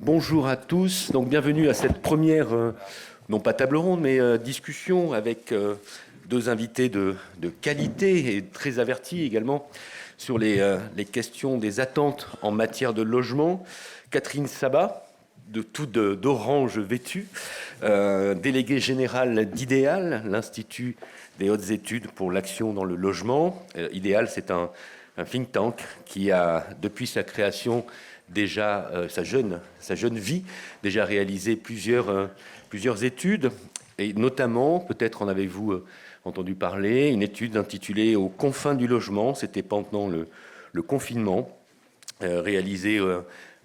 Bonjour à tous, donc bienvenue à cette première, non pas table ronde, mais discussion avec deux invités de qualité et très avertis également sur les questions des attentes en matière de logement. Catherine Sabat, d'Orange vêtue, déléguée générale d'Idéal, l'Institut des hautes études pour l'action dans le logement. Idéal, c'est un think tank qui a, depuis sa création, déjà sa jeune vie, déjà réalisé plusieurs études, et notamment, peut-être en avez-vous entendu parler, une étude intitulée Aux confins du logement, c'était pendant le confinement, réalisée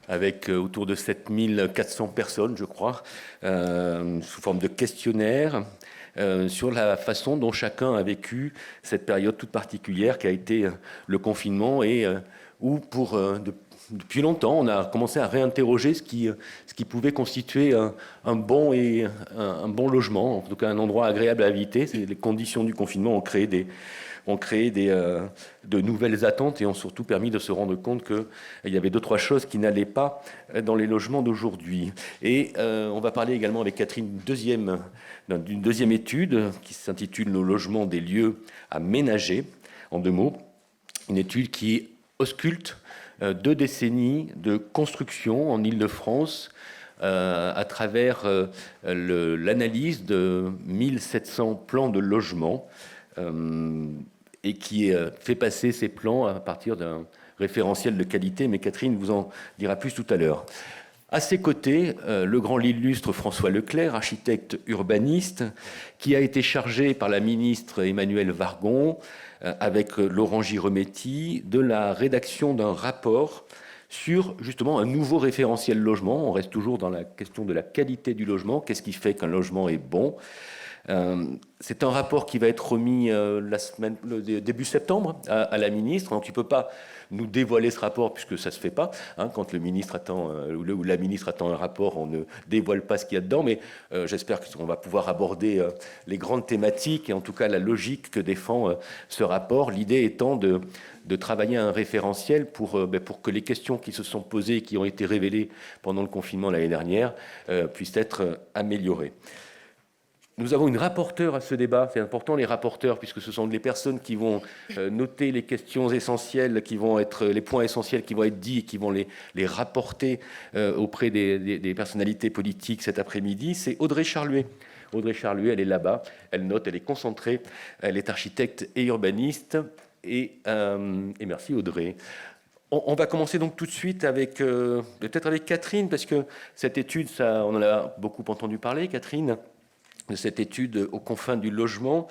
avec autour de 7400 personnes, je crois, sous forme de questionnaire, sur la façon dont chacun a vécu cette période toute particulière qui a été le confinement et où depuis longtemps, on a commencé à réinterroger ce qui pouvait constituer un bon logement, en tout cas un endroit agréable à habiter. Les conditions du confinement ont créé de nouvelles attentes et ont surtout permis de se rendre compte qu'il y avait deux, trois choses qui n'allaient pas dans les logements d'aujourd'hui. Et on va parler également avec Catherine d'une deuxième étude qui s'intitule Nos logements, des lieux à ménager, en deux mots. Une étude qui ausculte 2 décennies de construction en Île-de-France à travers l'analyse de 1700 plans de logement et qui fait passer ces plans à partir d'un référentiel de qualité, mais Catherine vous en dira plus tout à l'heure. À ses côtés, le grand l'illustre François Leclerc, architecte urbaniste, qui a été chargé par la ministre Emmanuelle Wargon, avec Laurent Girometti, de la rédaction d'un rapport sur justement un nouveau référentiel logement. On reste toujours dans la question de la qualité du logement. Qu'est-ce qui fait qu'un logement est bon ? C'est un rapport qui va être remis le début septembre à la ministre. Donc il ne peut pas nous dévoiler ce rapport puisque ça ne se fait pas. Quand le ministre attend ou la ministre attend un rapport, on ne dévoile pas ce qu'il y a dedans. Mais j'espère qu'on va pouvoir aborder les grandes thématiques et en tout cas la logique que défend ce rapport. L'idée étant de travailler à un référentiel pour que les questions qui se sont posées et qui ont été révélées pendant le confinement l'année dernière puissent être améliorées. Nous avons une rapporteure à ce débat. C'est important, les rapporteurs, puisque ce sont les personnes qui vont noter les questions essentielles, qui vont être les points essentiels qui vont être dits et qui vont les rapporter auprès des personnalités politiques cet après-midi. C'est Audrey Charluet. Audrey Charluet, elle est là-bas, elle note, elle est concentrée, elle est architecte et urbaniste. Et merci Audrey. On va commencer donc tout de suite peut-être avec Catherine, parce que cette étude, on en a beaucoup entendu parler, Catherine, de cette étude aux confins du logement.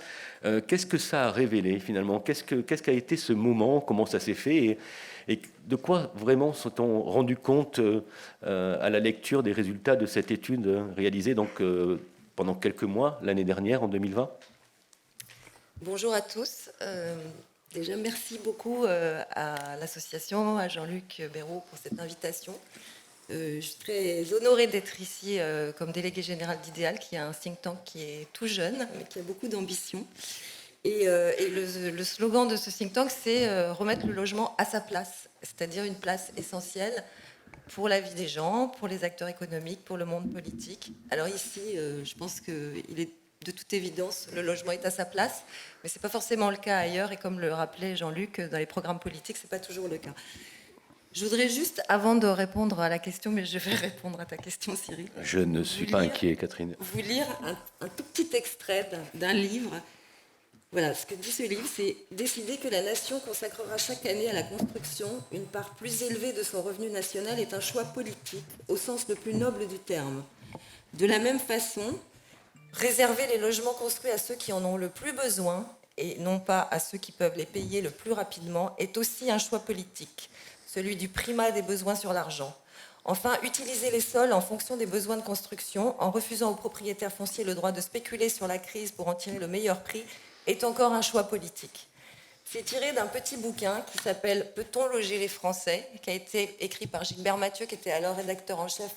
Qu'est-ce que ça a révélé finalement ? Qu'est-ce qu'a été ce moment ? Comment ça s'est fait ? Et de quoi vraiment s'est-on rendu compte à la lecture des résultats de cette étude réalisée donc, pendant quelques mois l'année dernière, en 2020 ? Bonjour à tous. Déjà, merci beaucoup à l'association, à Jean-Luc Béraud pour cette invitation. Je suis très honorée d'être ici comme déléguée générale d'Idéal, qui est un think tank qui est tout jeune, mais qui a beaucoup d'ambition. Et le slogan de ce think tank, c'est remettre le logement à sa place, c'est-à-dire une place essentielle pour la vie des gens, pour les acteurs économiques, pour le monde politique. Alors ici, je pense qu'il est de toute évidence, le logement est à sa place, mais ce n'est pas forcément le cas ailleurs, et comme le rappelait Jean-Luc, dans les programmes politiques, ce n'est pas toujours le cas. Je voudrais juste, avant de répondre à la question, mais je vais répondre à ta question, Cyril. Je ne suis pas inquiet, Catherine. Vous lire un tout petit extrait d'un livre. Voilà, ce que dit ce livre, c'est « Décider que la nation consacrera chaque année à la construction une part plus élevée de son revenu national est un choix politique, au sens le plus noble du terme. De la même façon, réserver les logements construits à ceux qui en ont le plus besoin et non pas à ceux qui peuvent les payer le plus rapidement est aussi un choix politique, celui du primat des besoins sur l'argent. Enfin, utiliser les sols en fonction des besoins de construction, en refusant aux propriétaires fonciers le droit de spéculer sur la crise pour en tirer le meilleur prix, est encore un choix politique. » C'est tiré d'un petit bouquin qui s'appelle « Peut-on loger les Français ?», qui a été écrit par Gilbert Mathieu, qui était alors rédacteur en chef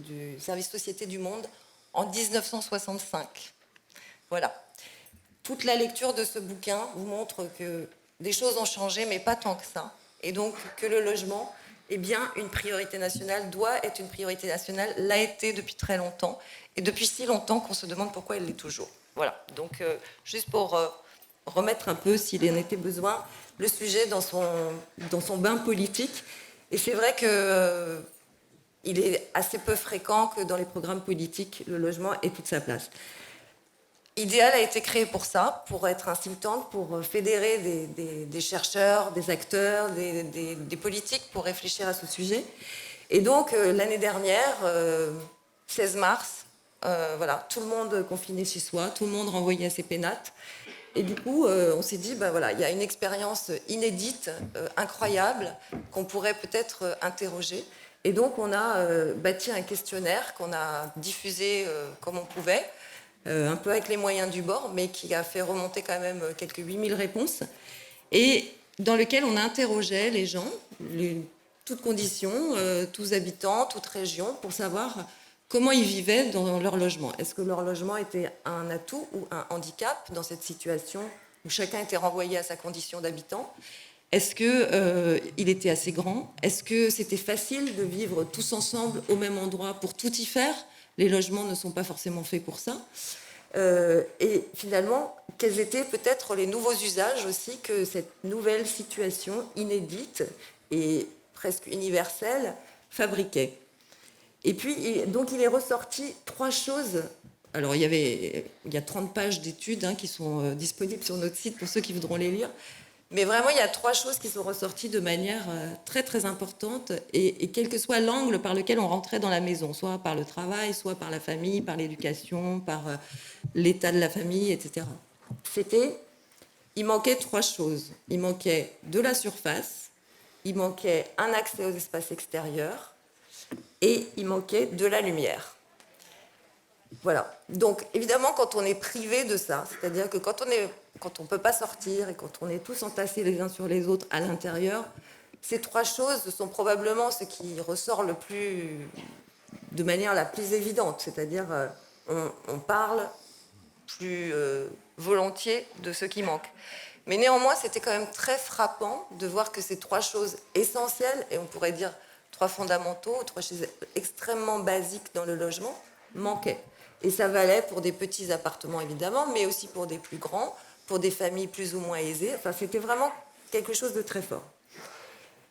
du service Société du Monde, en 1965. Voilà. Toute la lecture de ce bouquin vous montre que des choses ont changé, mais pas tant que ça. Et donc que le logement eh bien, une priorité nationale doit être une priorité nationale, l'a été depuis très longtemps, et depuis si longtemps qu'on se demande pourquoi elle l'est toujours. Voilà, donc juste pour remettre un peu, s'il en était besoin, le sujet dans son bain politique. Et c'est vrai que il est assez peu fréquent que dans les programmes politiques, le logement ait toute sa place. Idéal a été créé pour ça, pour être un think tank, pour fédérer des chercheurs, des acteurs, des politiques pour réfléchir à ce sujet. Et donc, l'année dernière, 16 mars, voilà, tout le monde confiné chez soi, tout le monde renvoyé à ses pénates. Et du coup, on s'est dit, ben voilà, il y a une expérience inédite, incroyable, qu'on pourrait peut-être interroger. Et donc, on a bâti un questionnaire qu'on a diffusé comme on pouvait, un peu avec les moyens du bord, mais qui a fait remonter quand même quelques 8000 réponses, et dans lequel on interrogeait les gens, toutes conditions, tous habitants, toute région, pour savoir comment ils vivaient dans leur logement. Est-ce que leur logement était un atout ou un handicap dans cette situation où chacun était renvoyé à sa condition d'habitant? Est-ce qu'il était assez grand? Est-ce que c'était facile de vivre tous ensemble au même endroit pour tout y faire? Les logements ne sont pas forcément faits pour ça. Et finalement, quels étaient peut-être les nouveaux usages aussi que cette nouvelle situation inédite et presque universelle fabriquait? Et puis, donc, il est ressorti 3 choses. Alors, il y a 30 pages d'études qui sont disponibles sur notre site pour ceux qui voudront les lire. Mais vraiment, il y a 3 choses qui sont ressorties de manière très, très importante, et quel que soit l'angle par lequel on rentrait dans la maison, soit par le travail, soit par la famille, par l'éducation, par l'état de la famille, etc. Il manquait 3 choses. Il manquait de la surface, il manquait un accès aux espaces extérieurs, et il manquait de la lumière. Voilà. Donc, évidemment, quand on est privé de ça, c'est-à-dire que quand on ne peut pas sortir et quand on est tous entassés les uns sur les autres à l'intérieur, ces 3 choses sont probablement ce qui ressort de manière la plus évidente. C'est-à-dire, on parle plus volontiers de ce qui manque. Mais néanmoins, c'était quand même très frappant de voir que ces 3 choses essentielles, et on pourrait dire 3 fondamentaux, 3 choses extrêmement basiques dans le logement, manquaient. Et ça valait pour des petits appartements, évidemment, mais aussi pour des plus grands, pour des familles plus ou moins aisées. Enfin, c'était vraiment quelque chose de très fort.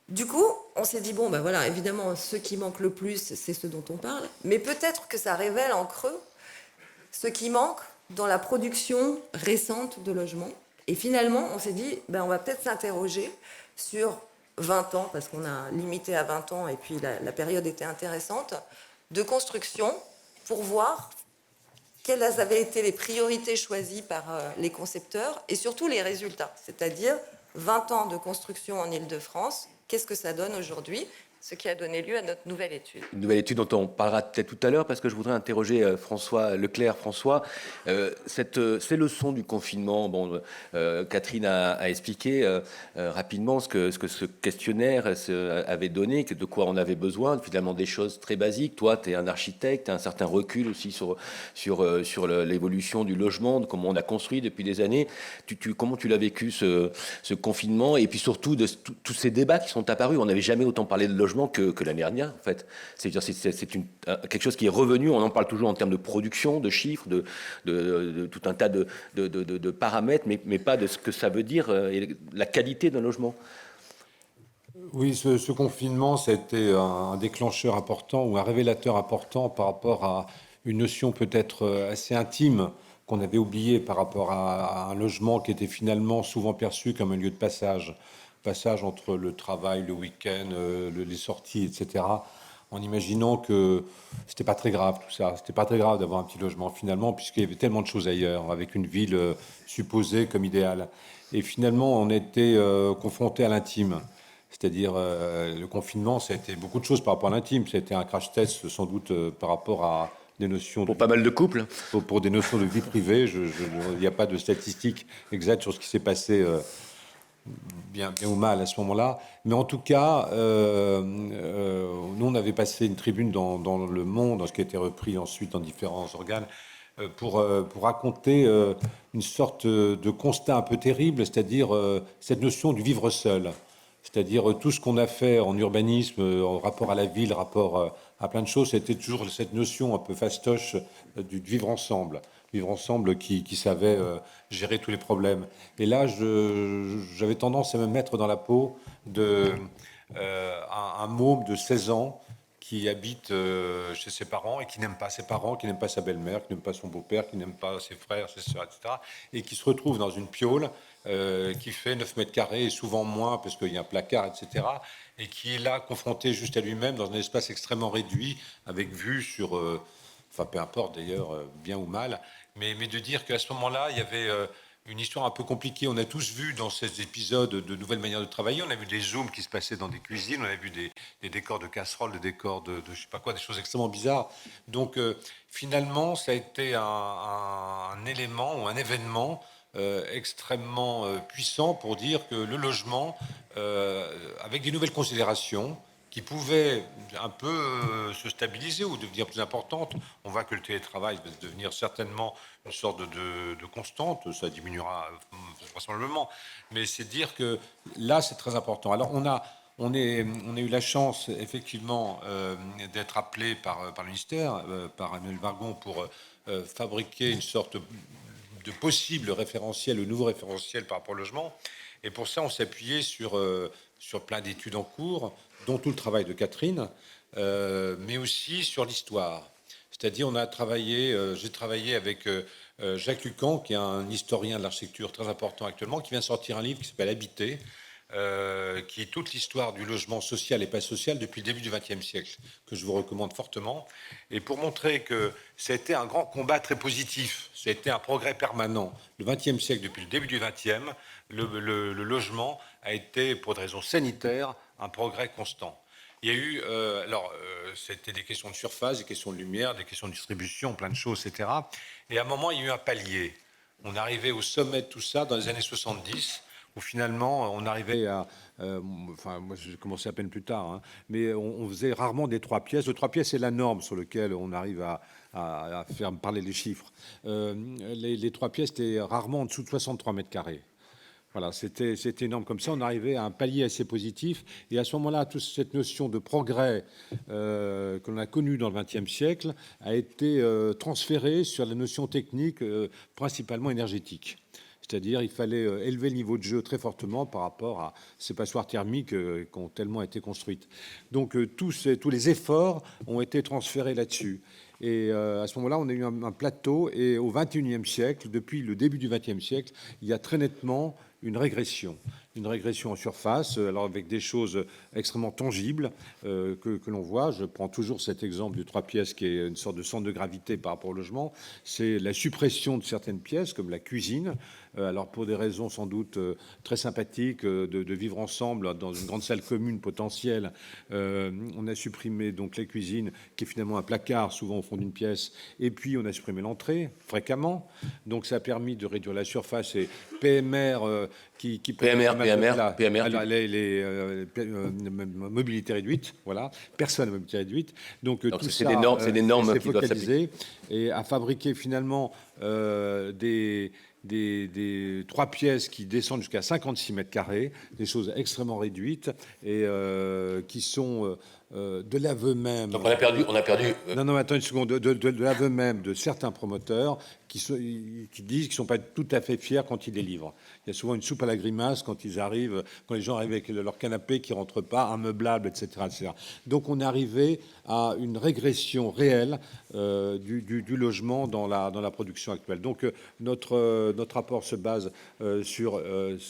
Du coup, on s'est dit, bon, ben voilà, évidemment, ce qui manque le plus, c'est ce dont on parle, mais peut-être que ça révèle en creux ce qui manque dans la production récente de logements. Et finalement, on s'est dit, ben, on va peut-être s'interroger sur 20 ans, parce qu'on a limité à 20 ans, et puis la période était intéressante, de construction, pour voir quelles avaient été les priorités choisies par les concepteurs et surtout les résultats, c'est-à-dire 20 ans de construction en Île-de-France, qu'est-ce que ça donne aujourd'hui, ce qui a donné lieu à notre nouvelle étude. Une nouvelle étude dont on parlera peut-être tout à l'heure, parce que je voudrais interroger François Leclerc. François, ces leçons du confinement, bon, Catherine a expliqué rapidement ce que ce questionnaire avait donné, de quoi on avait besoin, finalement des choses très basiques. Toi, tu es un architecte, tu as un certain recul aussi sur l'évolution du logement, de comment on a construit depuis des années. Comment tu l'as vécu, ce confinement, et puis surtout de tous ces débats qui sont apparus. On n'avait jamais autant parlé de logement que l'année dernière, en fait. C'est quelque chose qui est revenu. On en parle toujours en termes de production, de chiffres, de tout un tas de paramètres, mais pas de ce que ça veut dire, la qualité d'un logement. Oui, ce confinement, ça a été un déclencheur important ou un révélateur important par rapport à une notion peut-être assez intime qu'on avait oubliée par rapport à un logement qui était finalement souvent perçu comme un lieu de passage entre le travail, le week-end, les sorties, etc., en imaginant que c'était pas très grave tout ça, c'était pas très grave d'avoir un petit logement finalement, puisqu'il y avait tellement de choses ailleurs, avec une ville supposée comme idéale. Et finalement, on était confronté à l'intime. C'est-à-dire, le confinement, ça a été beaucoup de choses par rapport à l'intime. Ça a été un crash test, sans doute, par rapport à des notions... Pour pas mal de couples. Pour des notions de vie privée. Il n'y a pas de statistiques exactes sur ce qui s'est passé bien ou mal à ce moment-là. Mais en tout cas, nous, on avait passé une tribune dans Le Monde, dans ce qui a été repris ensuite dans différents organes, pour raconter une sorte de constat un peu terrible, c'est-à-dire cette notion du vivre seul. C'est-à-dire tout ce qu'on a fait en urbanisme, en rapport à la ville, rapport à plein de choses, c'était toujours cette notion un peu fastoche du vivre ensemble. Vivre ensemble qui savait gérer tous les problèmes. Et là, j'avais tendance à me mettre dans la peau de un môme de 16 ans qui habite chez ses parents et qui n'aime pas ses parents, qui n'aime pas sa belle-mère, qui n'aime pas son beau-père, qui n'aime pas ses frères, ses sœurs, etc. Et qui se retrouve dans une piole qui fait 9 mètres carrés et souvent moins parce qu'il y a un placard, etc. Et qui est là confronté juste à lui-même dans un espace extrêmement réduit avec vue sur, enfin peu importe d'ailleurs, bien ou mal, mais de dire qu'à ce moment-là, il y avait une histoire un peu compliquée. On a tous vu dans ces épisodes de nouvelles manières de travailler, on a vu des zooms qui se passaient dans des cuisines, on a vu des décors de casseroles, des décors de je sais pas quoi, des choses extrêmement bizarres. Donc finalement, ça a été un élément ou un événement extrêmement puissant pour dire que le logement, avec des nouvelles considérations, qui pouvaient un peu se stabiliser ou devenir plus importantes. On voit que le télétravail va devenir certainement une sorte de constante, ça diminuera vraisemblablement, mais c'est dire que là, c'est très important. Alors, on a eu la chance, effectivement, d'être appelé par le ministère, par Emmanuel Vargon, pour fabriquer une sorte de possible référentiel, ou nouveau référentiel par rapport au logement. Et pour ça, on s'est appuyé sur plein d'études en cours, dont tout le travail de Catherine, mais aussi sur l'histoire. C'est-à-dire, j'ai travaillé avec Jacques Lucan, qui est un historien de l'architecture très important actuellement, qui vient sortir un livre qui s'appelle Habiter, qui est toute l'histoire du logement social et pas social depuis le début du XXe siècle, que je vous recommande fortement. Et pour montrer que c'était un grand combat très positif, c'était un progrès permanent. Le XXe siècle, depuis le début du XXe, le logement a été, pour des raisons sanitaires, un progrès constant. Il y a eu, c'était des questions de surface, des questions de lumière, des questions de distribution, plein de choses, etc. Et à un moment, il y a eu un palier. On arrivait au sommet de tout ça dans les années 70, où finalement, on arrivait à... enfin, moi, j'ai commencé à peine plus tard, hein, mais on faisait rarement des 3 pièces. Le 3 pièces, c'est la norme sur laquelle on arrive à faire parler les chiffres. Les 3 pièces étaient rarement en dessous de 63 mètres carrés. Voilà, c'était énorme comme ça. On arrivait à un palier assez positif. Et à ce moment-là, toute cette notion de progrès que l'on a connue dans le XXe siècle a été transférée sur la notion technique, principalement énergétique. C'est-à-dire il fallait élever le niveau de jeu très fortement par rapport à ces passoires thermiques qui ont tellement été construites. Donc tous les efforts ont été transférés là-dessus. Et à ce moment-là, on a eu un plateau. Et au XXIe siècle, depuis le début du XXe siècle, il y a très nettement une régression en surface, alors avec des choses extrêmement tangibles que l'on voit. Je prends toujours cet exemple du 3 pièces qui est une sorte de centre de gravité par rapport au logement. C'est la suppression de certaines pièces, comme la cuisine. Alors pour des raisons sans doute très sympathiques de vivre ensemble dans une grande salle commune potentielle, on a supprimé donc les cuisines, qui est finalement un placard souvent au fond d'une pièce, et puis on a supprimé l'entrée fréquemment. Donc ça a permis de réduire la surface. Et PMR qui PMR, alors, mobilité réduite, voilà, personne à mobilité réduite. Donc tout c'est ça, des normes qui doivent s'appliquer et à fabriquer finalement des 3 pièces qui descendent jusqu'à 56 mètres carrés, des choses extrêmement réduites et qui sont de l'aveu même. Donc on a perdu. Non, attends une seconde. De l'aveu même de certains promoteurs qui disent qu'ils ne sont pas tout à fait fiers quand ils les livrent. Il y a souvent une soupe à la grimace quand les gens arrivent avec leur canapé qui ne rentre pas, immeublable, etc., etc. Donc on est arrivé à une régression réelle du logement dans la production actuelle. Donc notre rapport se base sur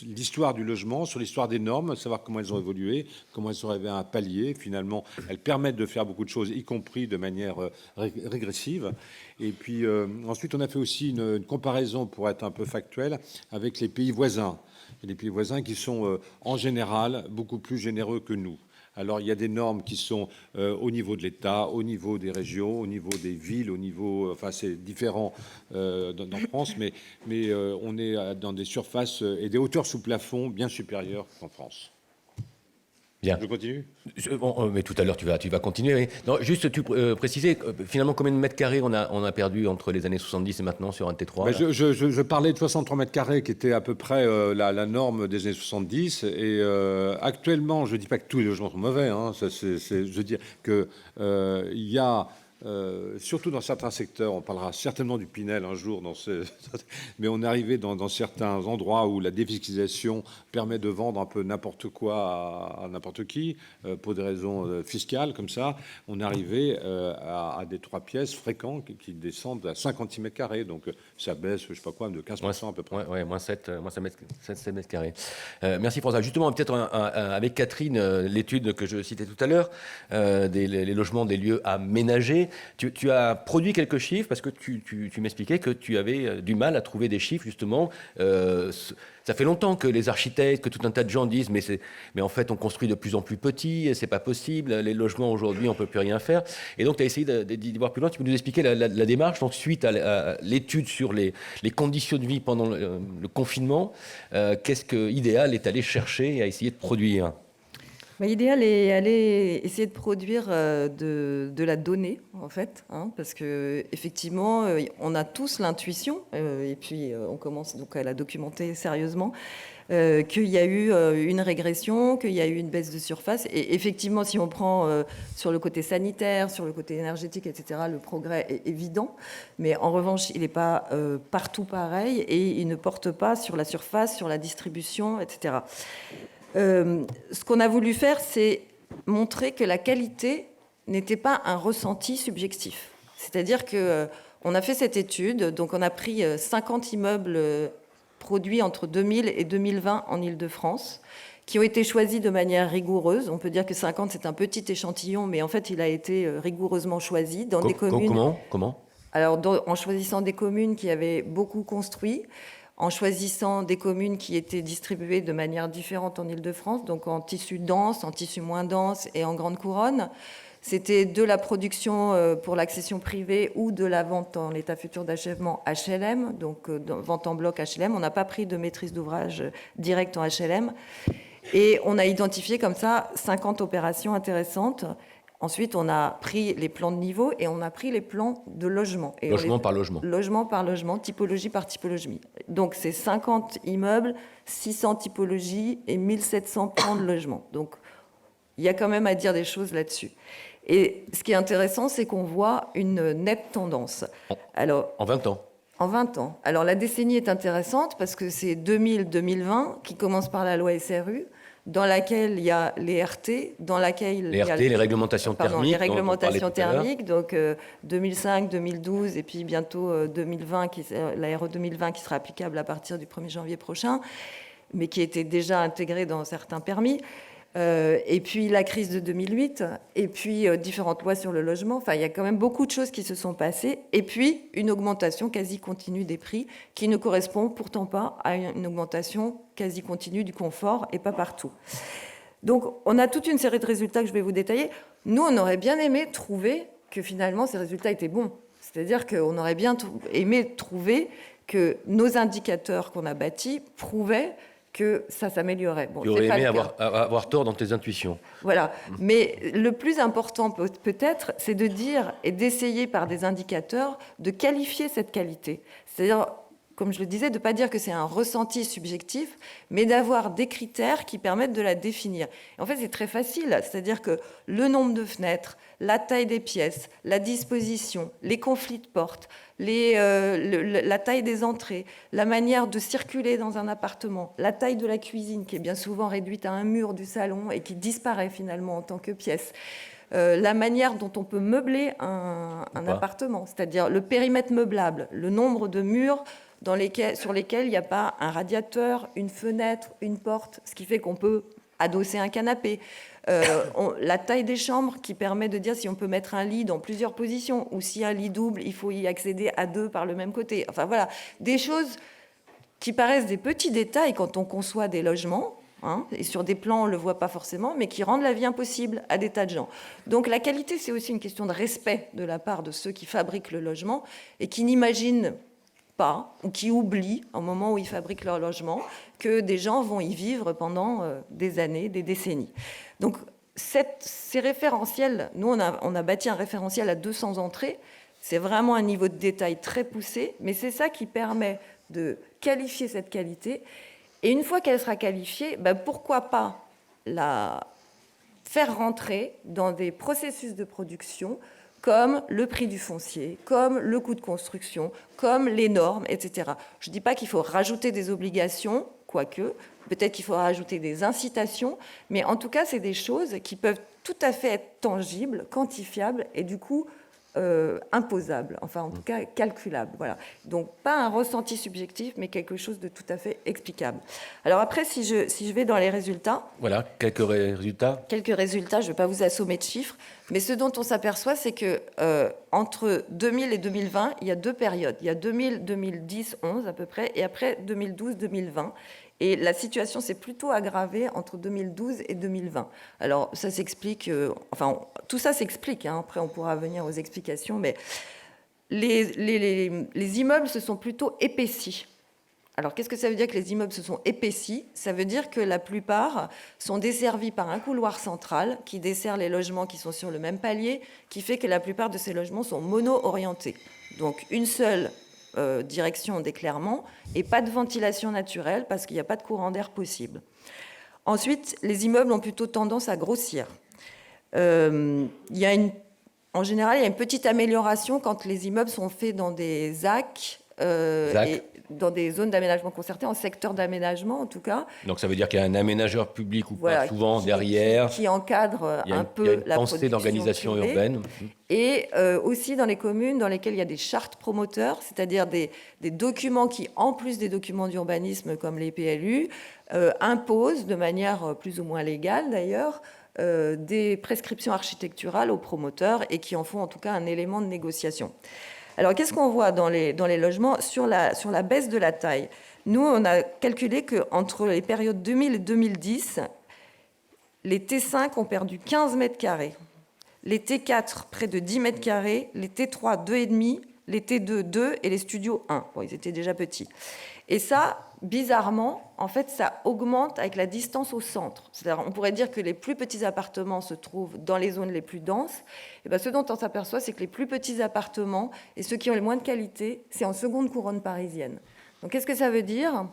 l'histoire du logement, sur l'histoire des normes, savoir comment elles ont évolué, comment elles sont arrivées à un palier. Finalement, elles permettent de faire beaucoup de choses, y compris de manière régressive. Et puis ensuite, on a fait aussi une comparaison, pour être un peu factuel, avec les pays voisins. Et les pays voisins qui sont en général beaucoup plus généreux que nous. Alors il y a des normes qui sont au niveau de l'État, au niveau des régions, au niveau des villes, au niveau, enfin c'est différent dans France, mais on est dans des surfaces et des hauteurs sous plafond bien supérieures qu'en France. Bien. Je continue. Mais tout à l'heure, tu vas continuer. Oui. Non, juste, tu précisais, finalement, combien de mètres carrés on a perdu entre les années 70 et maintenant sur un T3 je parlais de 63 mètres carrés, qui était à peu près la norme des années 70. Et actuellement, je ne dis pas que tous les logements sont mauvais. Hein, je veux dire qu'il y a... surtout dans certains secteurs, on parlera certainement du Pinel un jour, mais on est arrivé dans certains endroits où la défiscalisation permet de vendre un peu n'importe quoi à n'importe qui, pour des raisons fiscales comme ça. On est arrivé à des 3 pièces fréquents qui descendent à 56 mètres carrés, donc ça baisse, je ne sais pas quoi, de 15% à peu près. Oui, moins 7 mètres carrés. Merci François. Justement, peut-être avec Catherine, l'étude que je citais tout à l'heure, les logements des lieux aménagés. Tu as produit quelques chiffres parce que tu m'expliquais que tu avais du mal à trouver des chiffres, justement. Ça fait longtemps que les architectes, que tout un tas de gens disent mais en fait, on construit de plus en plus petit, c'est pas possible, les logements aujourd'hui, on peut plus rien faire. Et donc, tu as essayé d'y voir plus loin. Tu peux nous expliquer la démarche, donc suite à l'étude sur les conditions de vie pendant le confinement, qu'est-ce que Idéal est allé chercher et a essayé de produire? Idéal est aller essayer de produire de la donnée, en fait, hein, parce que effectivement, on a tous l'intuition, et puis on commence donc à la documenter sérieusement, qu'il y a eu une régression, qu'il y a eu une baisse de surface. Et effectivement, si on prend sur le côté sanitaire, sur le côté énergétique, etc., le progrès est évident. Mais en revanche, il n'est pas partout pareil et il ne porte pas sur la surface, sur la distribution, etc. Ce qu'on a voulu faire, c'est montrer que la qualité n'était pas un ressenti subjectif. C'est-à-dire qu'on a fait cette étude, donc on a pris 50 immeubles produits entre 2000 et 2020 en Île-de-France, qui ont été choisis de manière rigoureuse. On peut dire que 50, c'est un petit échantillon, mais en fait, il a été rigoureusement choisi dans des communes... Comment ? Alors, en choisissant des communes qui avaient beaucoup construit, en choisissant des communes qui étaient distribuées de manière différente en Île-de-France, donc en tissu dense, en tissu moins dense et en grande couronne. C'était de la production pour l'accession privée ou de la vente en l'état futur d'achèvement HLM, donc vente en bloc HLM. On n'a pas pris de maîtrise d'ouvrage direct en HLM. Et on a identifié comme ça 50 opérations intéressantes. Ensuite, on a pris les plans de niveau et on a pris les plans de logement. Et logement par logement. Logement par logement, typologie par typologie. Donc, c'est 50 immeubles, 600 typologies et 1700 plans de logement. Donc, il y a quand même à dire des choses là-dessus. Et ce qui est intéressant, c'est qu'on voit une nette tendance. Alors, en 20 ans. En 20 ans. Alors, la décennie est intéressante parce que c'est 2000-2020 qui commence par la loi SRU, dans laquelle il y a les RT, dans laquelle les RT, les réglementations thermiques. Les réglementations thermiques, donc 2005, 2012 et puis bientôt 2020, la RE 2020 qui sera applicable à partir du 1er janvier prochain, mais qui était déjà intégrée dans certains permis. Et puis la crise de 2008, et puis différentes lois sur le logement. Enfin, il y a quand même beaucoup de choses qui se sont passées. Et puis une augmentation quasi continue des prix qui ne correspond pourtant pas à une augmentation quasi continue du confort et pas partout. Donc on a toute une série de résultats que je vais vous détailler. Nous, on aurait bien aimé trouver que finalement ces résultats étaient bons. C'est-à-dire qu'on aurait bien aimé trouver que nos indicateurs qu'on a bâtis prouvaient que ça s'améliorait. Bon, tu aurais aimé avoir tort dans tes intuitions. Voilà. Mais le plus important peut-être, c'est de dire et d'essayer par des indicateurs de qualifier cette qualité. C'est-à-dire, comme je le disais, de ne pas dire que c'est un ressenti subjectif, mais d'avoir des critères qui permettent de la définir. Et en fait, c'est très facile. C'est-à-dire que le nombre de fenêtres, la taille des pièces, la disposition, les conflits de portes, la taille des entrées, la manière de circuler dans un appartement, la taille de la cuisine qui est bien souvent réduite à un mur du salon et qui disparaît finalement en tant que pièce, la manière dont on peut meubler un appartement, c'est-à-dire le périmètre meublable, le nombre de murs sur lesquels il n'y a pas un radiateur, une fenêtre, une porte, ce qui fait qu'on peut adosser un canapé. La taille des chambres qui permet de dire si on peut mettre un lit dans plusieurs positions ou si un lit double, il faut y accéder à 2 par le même côté. Enfin voilà, des choses qui paraissent des petits détails quand on conçoit des logements, hein, et sur des plans on ne le voit pas forcément, mais qui rendent la vie impossible à des tas de gens. Donc la qualité, c'est aussi une question de respect de la part de ceux qui fabriquent le logement et qui n'imaginent pas ou qui oublient, au moment où ils fabriquent leur logement, que des gens vont y vivre pendant des années, des décennies. Donc, ces référentiels, nous, on a bâti un référentiel à 200 entrées. C'est vraiment un niveau de détail très poussé, mais c'est ça qui permet de qualifier cette qualité. Et une fois qu'elle sera qualifiée, pourquoi pas la faire rentrer dans des processus de production comme le prix du foncier, comme le coût de construction, comme les normes, etc. Je ne dis pas qu'il faut rajouter des obligations, quoique, peut-être qu'il faut rajouter des incitations, mais en tout cas, c'est des choses qui peuvent tout à fait être tangibles, quantifiables, et du coup, imposable, enfin en tout cas calculable. Voilà. Donc pas un ressenti subjectif, mais quelque chose de tout à fait explicable. Alors après, si je vais dans les résultats... Voilà, quelques résultats. Quelques résultats, je ne vais pas vous assommer de chiffres, mais ce dont on s'aperçoit, c'est que entre 2000 et 2020, il y a 2 périodes. Il y a 2000, 2010, 11 à peu près, et après 2012, 2020. Et la situation s'est plutôt aggravée entre 2012 et 2020. Alors, ça s'explique... tout ça s'explique. Hein, après, on pourra venir aux explications. Mais les immeubles se sont plutôt épaissis. Alors, qu'est-ce que ça veut dire que les immeubles se sont épaissis? Ça veut dire que la plupart sont desservis par un couloir central qui dessert les logements qui sont sur le même palier, qui fait que la plupart de ces logements sont mono-orientés. Donc, une seule direction d'éclairement et pas de ventilation naturelle parce qu'il n'y a pas de courant d'air possible. Ensuite, les immeubles ont plutôt tendance à grossir. En général, il y a une petite amélioration quand les immeubles sont faits dans des ZAC, et dans des zones d'aménagement concerté, en secteur d'aménagement en tout cas. Donc ça veut dire qu'il y a un aménageur public ou voilà, pas souvent derrière. Qui encadre un peu la pensée d'organisation urbaine. Et aussi dans les communes dans lesquelles il y a des chartes promoteurs, c'est-à-dire des documents qui, en plus des documents d'urbanisme comme les PLU, imposent de manière plus ou moins légale d'ailleurs, des prescriptions architecturales aux promoteurs et qui en font en tout cas un élément de négociation. Alors, qu'est-ce qu'on voit dans les logements sur la baisse de la taille? Nous, on a calculé qu'entre les périodes 2000 et 2010, les T5 ont perdu 15 mètres carrés, les T4 près de 10 mètres carrés, les T3 2,5, les T2 2 et les studios 1. Bon, ils étaient déjà petits. Et ça, bizarrement, en fait, ça augmente avec la distance au centre. C'est-à-dire, on pourrait dire que les plus petits appartements se trouvent dans les zones les plus denses. Et bien, ce dont on s'aperçoit, c'est que les plus petits appartements et ceux qui ont les moins de qualité, c'est en seconde couronne parisienne. Donc, qu'est-ce que ça veut dire?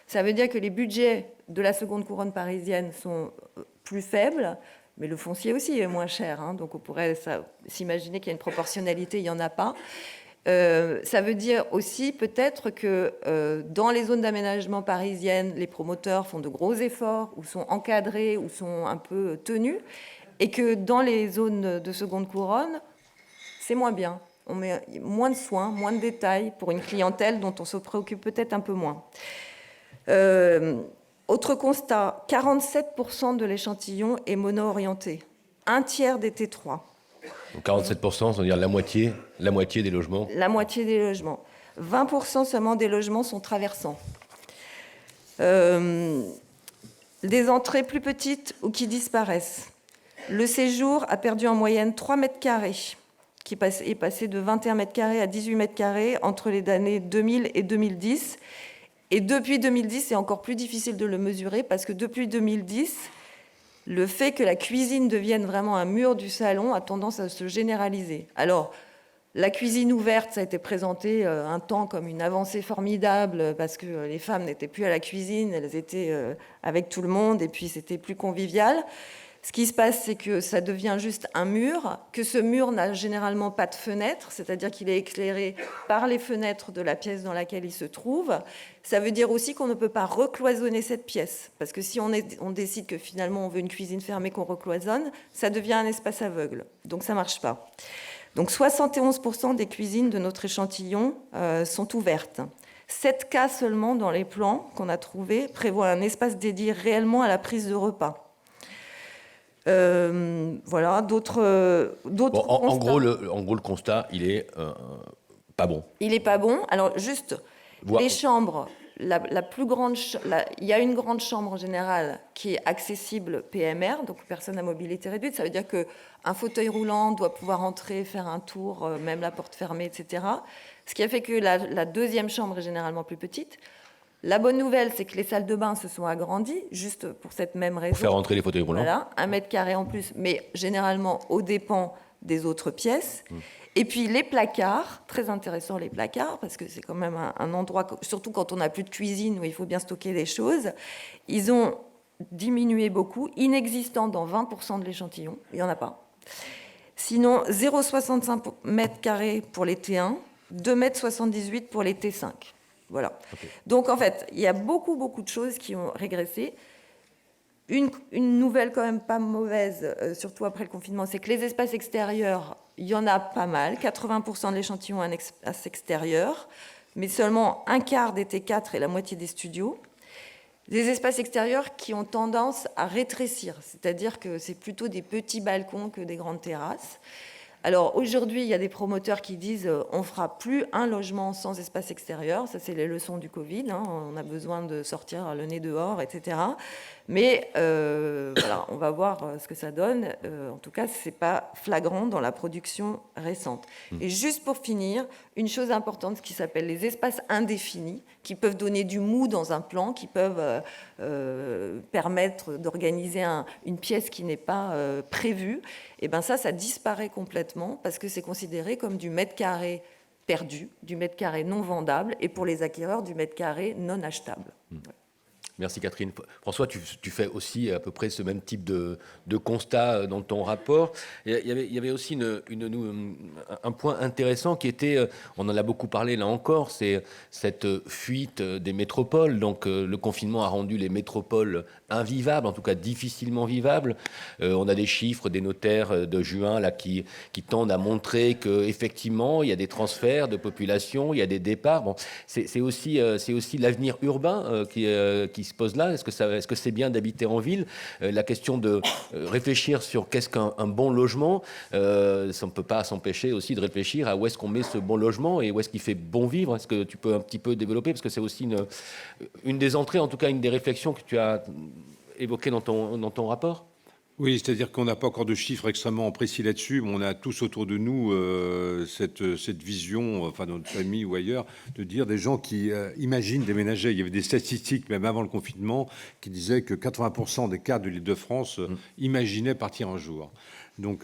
Ça veut dire que les budgets de la seconde couronne parisienne sont plus faibles, mais le foncier aussi est moins cher. Hein. Donc, on pourrait s'imaginer qu'il y a une proportionnalité, il n'y en a pas. Ça veut dire aussi peut-être que dans les zones d'aménagement parisiennes, les promoteurs font de gros efforts, ou sont encadrés, ou sont un peu tenus, et que dans les zones de seconde couronne, c'est moins bien. On met moins de soins, moins de détails pour une clientèle dont on se préoccupe peut-être un peu moins. Autre constat, 47% de l'échantillon est mono-orienté, un tiers des T3. Donc 47%, c'est-à-dire la moitié des logements. La moitié des logements. 20% seulement des logements sont traversants. Des entrées plus petites ou qui disparaissent. Le séjour a perdu en moyenne 3 mètres carrés, qui est passé de 21 mètres carrés à 18 mètres carrés entre les années 2000 et 2010. Et depuis 2010, c'est encore plus difficile de le mesurer parce que depuis 2010, le fait que la cuisine devienne vraiment un mur du salon a tendance à se généraliser. Alors, la cuisine ouverte, ça a été présenté un temps comme une avancée formidable parce que les femmes n'étaient plus à la cuisine, elles étaient avec tout le monde et puis c'était plus convivial. Ce qui se passe, c'est que ça devient juste un mur, que ce mur n'a généralement pas de fenêtre, c'est-à-dire qu'il est éclairé par les fenêtres de la pièce dans laquelle il se trouve. Ça veut dire aussi qu'on ne peut pas recloisonner cette pièce, parce que si on décide que finalement on veut une cuisine fermée qu'on recloisonne, ça devient un espace aveugle. Donc ça ne marche pas. Donc 71% des cuisines de notre échantillon sont ouvertes. 7 cas seulement dans les plans qu'on a trouvés prévoient un espace dédié réellement à la prise de repas. Voilà, d'autres bon, en gros, le constat, il est pas bon. Il est pas bon. Alors juste, les chambres il y a une grande chambre en général qui est accessible PMR, donc personne à mobilité réduite. Ça veut dire qu'un fauteuil roulant doit pouvoir entrer, faire un tour, même la porte fermée, etc. Ce qui a fait que la deuxième chambre est généralement plus petite. La bonne nouvelle, c'est que les salles de bain se sont agrandies, juste pour cette même raison. Pour faire entrer les fauteuils roulants. Voilà, 1 mètre carré en plus, mais généralement aux dépens des autres pièces. Et puis les placards, très intéressant les placards, parce que c'est quand même un endroit, surtout quand on n'a plus de cuisine, où il faut bien stocker des choses. Ils ont diminué beaucoup, inexistant dans 20% de l'échantillon, il n'y en a pas. Sinon, 0,65 mètres carrés pour les T1, 2,78 m pour les T5. Voilà. Okay. Donc, en fait, il y a beaucoup de choses qui ont régressé. Une nouvelle quand même pas mauvaise, surtout après le confinement, c'est que les espaces extérieurs, il y en a pas mal. 80% de l'échantillon est un espace extérieur, mais seulement un quart des T4 et la moitié des studios. Des espaces extérieurs qui ont tendance à rétrécir, c'est-à-dire que c'est plutôt des petits balcons que des grandes terrasses. Alors aujourd'hui, il y a des promoteurs qui disent on ne fera plus un logement sans espace extérieur. Ça, c'est les leçons du Covid. On a besoin de sortir le nez dehors, etc. Mais voilà, on va voir ce que ça donne. En tout cas, ce n'est pas flagrant dans la production récente. Et juste pour finir, une chose importante, ce qui s'appelle les espaces indéfinis, qui peuvent donner du mou dans un plan, qui peuvent permettre d'organiser une pièce qui n'est pas prévue. Et bien ça disparaît complètement parce que c'est considéré comme du mètre carré perdu, du mètre carré non vendable, et pour les acquéreurs, du mètre carré non achetable. Merci Catherine. François, tu fais aussi à peu près ce même type de constat dans ton rapport. Il y avait aussi un point intéressant qui était, on en a beaucoup parlé là encore, c'est cette fuite des métropoles. Donc le confinement a rendu les métropoles invivables, en tout cas difficilement vivables. On a des chiffres des notaires de juin là, qui tendent à montrer qu'effectivement, il y a des transferts de population, il y a des départs. Bon, c'est aussi l'avenir urbain qui se pose là. Est-ce que c'est bien d'habiter en ville? La question de réfléchir sur qu'est-ce qu'un bon logement, ça ne peut pas s'empêcher aussi de réfléchir à où est-ce qu'on met ce bon logement et où est-ce qu'il fait bon vivre. Est-ce que tu peux un petit peu développer? Parce que c'est aussi une des entrées, en tout cas une des réflexions que tu as évoquées dans ton rapport. Oui, c'est-à-dire qu'on n'a pas encore de chiffres extrêmement précis là-dessus, mais on a tous autour de nous cette vision, enfin dans notre famille ou ailleurs, de dire des gens qui imaginent déménager. Il y avait des statistiques, même avant le confinement, qui disaient que 80% des cadres de l'Île-de-France imaginaient partir un jour. Donc,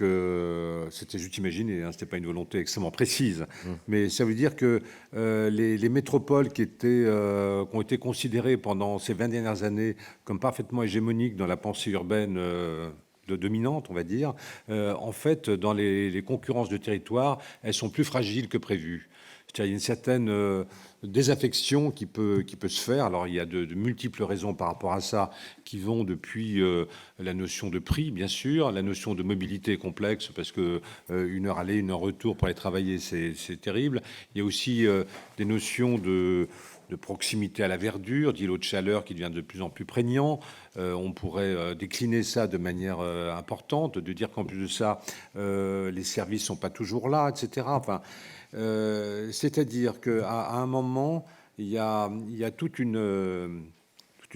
c'était juste imaginer, hein, ce n'était pas une volonté extrêmement précise. Mais ça veut dire que les métropoles qui ont été considérées pendant ces 20 dernières années comme parfaitement hégémoniques dans la pensée urbaine dominante, on va dire, en fait, dans les concurrences de territoire, elles sont plus fragiles que prévues. C'est-à-dire, il y a une certaine désaffection qui peut se faire. Alors, il y a de multiples raisons par rapport à ça qui vont depuis la notion de prix, bien sûr, la notion de mobilité est complexe parce que une heure aller, une heure retour pour aller travailler, c'est terrible. Il y a aussi des notions de proximité à la verdure, d'îlot de chaleur qui devient de plus en plus prégnant. On pourrait décliner ça de manière importante, de dire qu'en plus de ça, les services ne sont pas toujours là, etc. Enfin, c'est-à-dire qu'à un moment, il y a toute une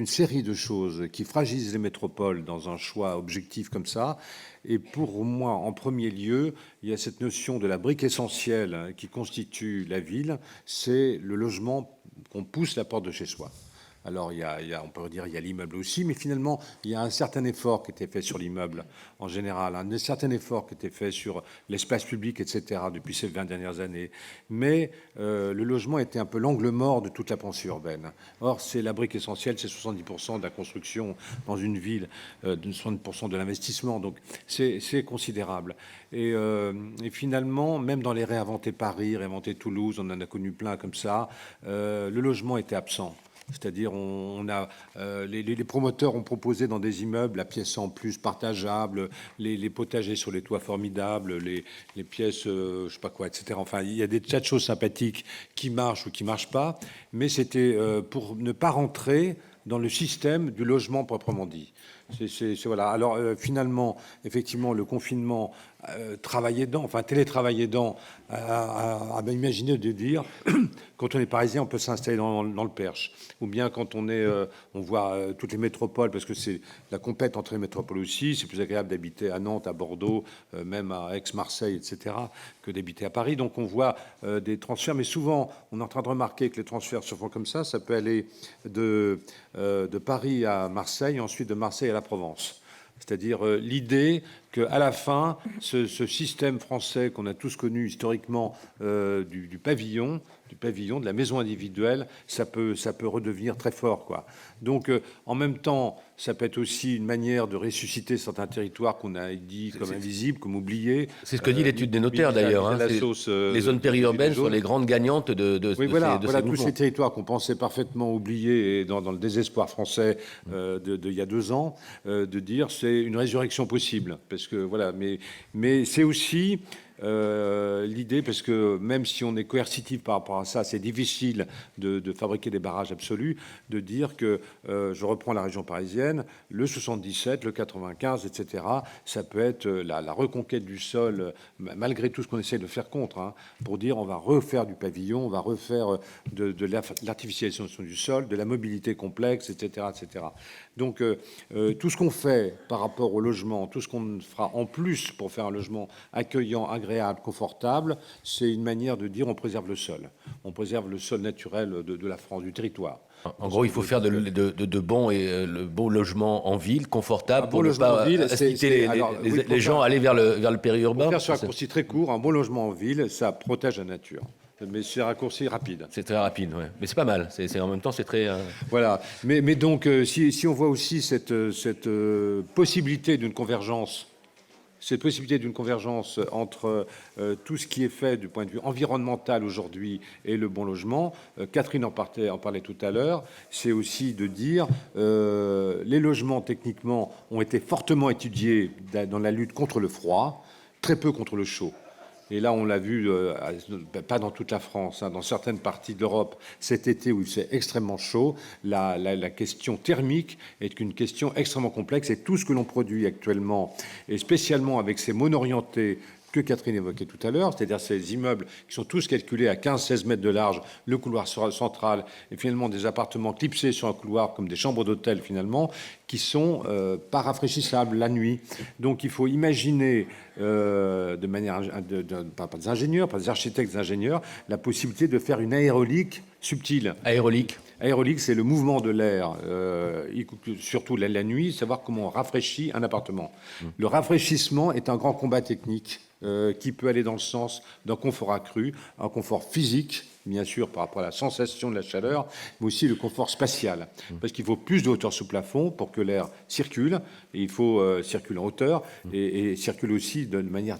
série de choses qui fragilisent les métropoles dans un choix objectif comme ça. Et pour moi, en premier lieu, il y a cette notion de la brique essentielle qui constitue la ville, c'est le logement qu'on pousse la porte de chez soi. Alors, on peut dire il y a l'immeuble aussi, mais finalement, il y a un certain effort qui était fait sur l'immeuble en général, un certain effort qui était fait sur l'espace public, etc., depuis ces 20 dernières années. Mais le logement était un peu l'angle mort de toute la pensée urbaine. Or, c'est la brique essentielle, c'est 70% de la construction dans une ville, 60% de l'investissement, donc c'est considérable. Et finalement, même dans les réinventés Paris, réinventés Toulouse, on en a connu plein comme ça, le logement était absent. C'est-à-dire, les promoteurs ont proposé dans des immeubles la pièce en plus partageable, les potagers sur les toits formidables, les pièces, je sais pas quoi, etc. Enfin, il y a des tas de choses sympathiques qui marchent ou qui marchent pas, mais c'était pour ne pas rentrer dans le système du logement proprement dit. Voilà. Alors finalement, effectivement, le confinement, travail aidant, enfin télétravail aidant, à imaginer de dire, quand on est parisien, on peut s'installer dans le Perche. Ou bien quand on voit toutes les métropoles, parce que c'est la compète entre les métropoles aussi, c'est plus agréable d'habiter à Nantes, à Bordeaux, même à Aix-Marseille, etc., que d'habiter à Paris. Donc on voit des transferts, mais souvent, on est en train de remarquer que les transferts se font comme ça. Ça peut aller de Paris à Marseille, ensuite de Marseille à la Provence. C'est-à-dire l'idée qu'à la fin, ce système français qu'on a tous connu historiquement du pavillon, de la maison individuelle, ça peut redevenir très fort, quoi. Donc, en même temps, ça peut être aussi une manière de ressusciter certains territoires qu'on a dit comme invisibles, comme oubliés. C'est ce que dit l'étude des notaires, d'ailleurs. Hein, les zones périurbaines sont les grandes gagnantes de voilà, ces tous ces territoires qu'on pensait parfaitement oubliés et dans le désespoir français il y a 2 ans, de dire c'est une résurrection possible. Parce que, voilà, mais c'est aussi l'idée, parce que même si on est coercitif par rapport à ça, c'est difficile de fabriquer des barrages absolus, de dire que, je reprends la région parisienne, le 77, le 95, etc., ça peut être la reconquête du sol, malgré tout ce qu'on essaie de faire contre, hein, pour dire on va refaire du pavillon, on va refaire de l'artificialisation du sol, de la mobilité complexe, etc., etc. Donc, tout ce qu'on fait par rapport au logement, tout ce qu'on fera en plus pour faire un logement accueillant, agréable, confortable, c'est une manière de dire on préserve le sol. On préserve le sol naturel de la France, du territoire. En gros, il faut faire de bons et le beau logement en ville, confortable, pour ne pas inciter les gens à aller vers le périurbain. Pour faire ce raccourci très court, un bon logement en ville, ça protège la nature. Mais c'est un raccourci rapide. C'est très rapide, ouais. Mais c'est pas mal. En même temps, c'est très... Voilà. Mais donc, si on voit aussi cette possibilité d'une convergence, entre tout ce qui est fait du point de vue environnemental aujourd'hui et le bon logement, Catherine en parlait tout à l'heure, c'est aussi de dire les logements techniquement ont été fortement étudiés dans la lutte contre le froid, très peu contre le chaud. Et là, on l'a vu, pas dans toute la France, hein, dans certaines parties d'Europe, cet été où il fait extrêmement chaud, la question thermique est une question extrêmement complexe. Et tout ce que l'on produit actuellement, et spécialement avec ces monorientés que Catherine évoquait tout à l'heure, c'est-à-dire ces immeubles qui sont tous calculés à 15-16 mètres de large, le couloir central, et finalement des appartements clipsés sur un couloir comme des chambres d'hôtel finalement, qui sont pas rafraîchissables la nuit. Donc il faut imaginer de manière, pas des ingénieurs, pas des architectes, des ingénieurs, la possibilité de faire une aérolique subtile. Aérolique, c'est le mouvement de l'air, surtout la nuit, savoir comment on rafraîchit un appartement. Le rafraîchissement est un grand combat technique qui peut aller dans le sens d'un confort accru, un confort physique, bien sûr, par rapport à la sensation de la chaleur, mais aussi le confort spatial. Parce qu'il faut plus de hauteur sous plafond pour que l'air circule, et il faut circuler en hauteur, et circule aussi de manière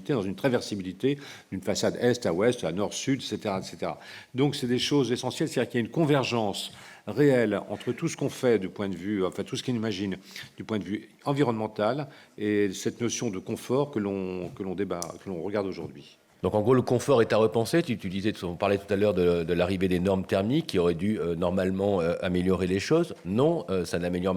dans une traversibilité d'une façade est à ouest, à nord-sud, etc., etc. Donc, c'est des choses essentielles, c'est-à-dire qu'il y a une convergence réelle entre tout ce qu'on fait du point de vue, enfin tout ce qu'on imagine du point de vue environnemental et cette notion de confort que l'on regarde aujourd'hui. Donc en gros, le confort est à repenser. On parlait tout à l'heure de l'arrivée des normes thermiques qui auraient dû normalement améliorer les choses. Non, ça n'améliore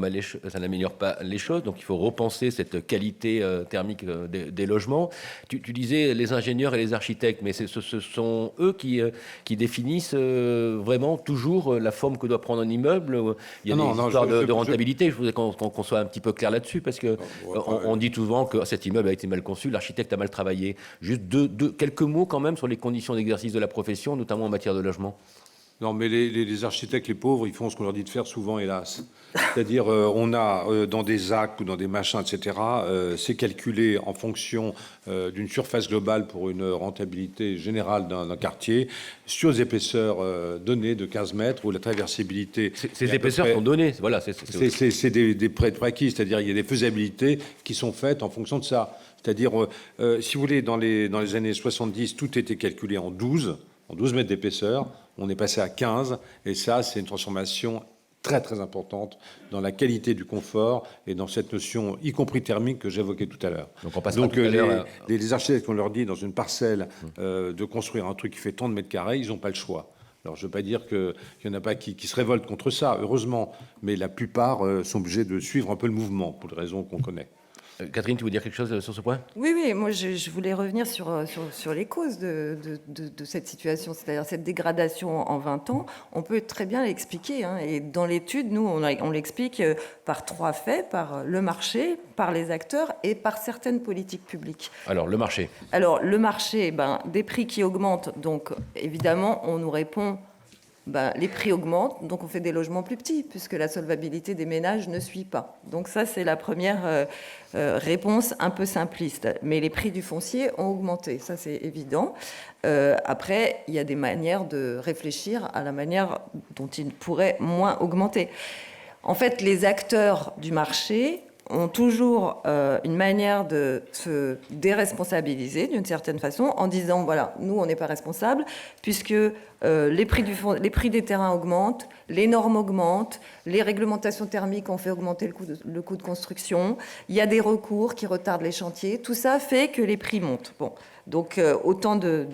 pas les choses. Donc il faut repenser cette qualité thermique des logements. Tu disais les ingénieurs et les architectes, mais ce sont eux qui définissent vraiment toujours la forme que doit prendre un immeuble. Il y a des histoires de rentabilité. Je voudrais qu'on soit un petit peu clair là-dessus parce que on dit souvent que cet immeuble a été mal conçu, l'architecte a mal travaillé. Juste quelques mots quand même sur les conditions d'exercice de la profession, notamment en matière de logement. Non, mais les architectes, les pauvres, ils font ce qu'on leur dit de faire souvent, hélas. C'est-à-dire, on a dans des actes ou dans des machins, etc., c'est calculé en fonction d'une surface globale pour une rentabilité générale d'un quartier, sur des épaisseurs données de 15 mètres, où la traversibilité... Ces épaisseurs sont données, voilà. C'est des prérequis, c'est-à-dire il y a des faisabilités qui sont faites en fonction de ça. C'est-à-dire, si vous voulez, dans les années 70, tout était calculé en 12 mètres d'épaisseur. On est passé à 15, et ça, c'est une transformation très, très importante dans la qualité du confort et dans cette notion, y compris thermique, que j'évoquais tout à l'heure. Donc, les architectes, on leur dit, dans une parcelle, de construire un truc qui fait tant de mètres carrés, ils n'ont pas le choix. Alors, je ne veux pas dire qu'il n'y en a pas qui se révoltent contre ça, heureusement, mais la plupart sont obligés de suivre un peu le mouvement, pour des raisons qu'on connaît. Catherine, tu veux dire quelque chose sur ce point ? Oui, moi je voulais revenir sur les causes de cette situation, c'est-à-dire cette dégradation en 20 ans. On peut très bien l'expliquer, hein, et dans l'étude, nous, on l'explique par 3 faits, par le marché, par les acteurs et par certaines politiques publiques. Alors, le marché. Alors, le marché, des prix qui augmentent, donc évidemment, on nous répond... les prix augmentent, donc on fait des logements plus petits, puisque la solvabilité des ménages ne suit pas. Donc ça, c'est la première réponse un peu simpliste. Mais les prix du foncier ont augmenté, ça c'est évident. Après, il y a des manières de réfléchir à la manière dont ils pourraient moins augmenter. En fait, les acteurs du marché ont toujours une manière de se déresponsabiliser d'une certaine façon en disant voilà, nous on n'est pas responsables puisque les prix des terrains augmentent, les normes augmentent, les réglementations thermiques ont fait augmenter le coût de construction, il y a des recours qui retardent les chantiers, tout ça fait que les prix montent. Bon. Donc autant de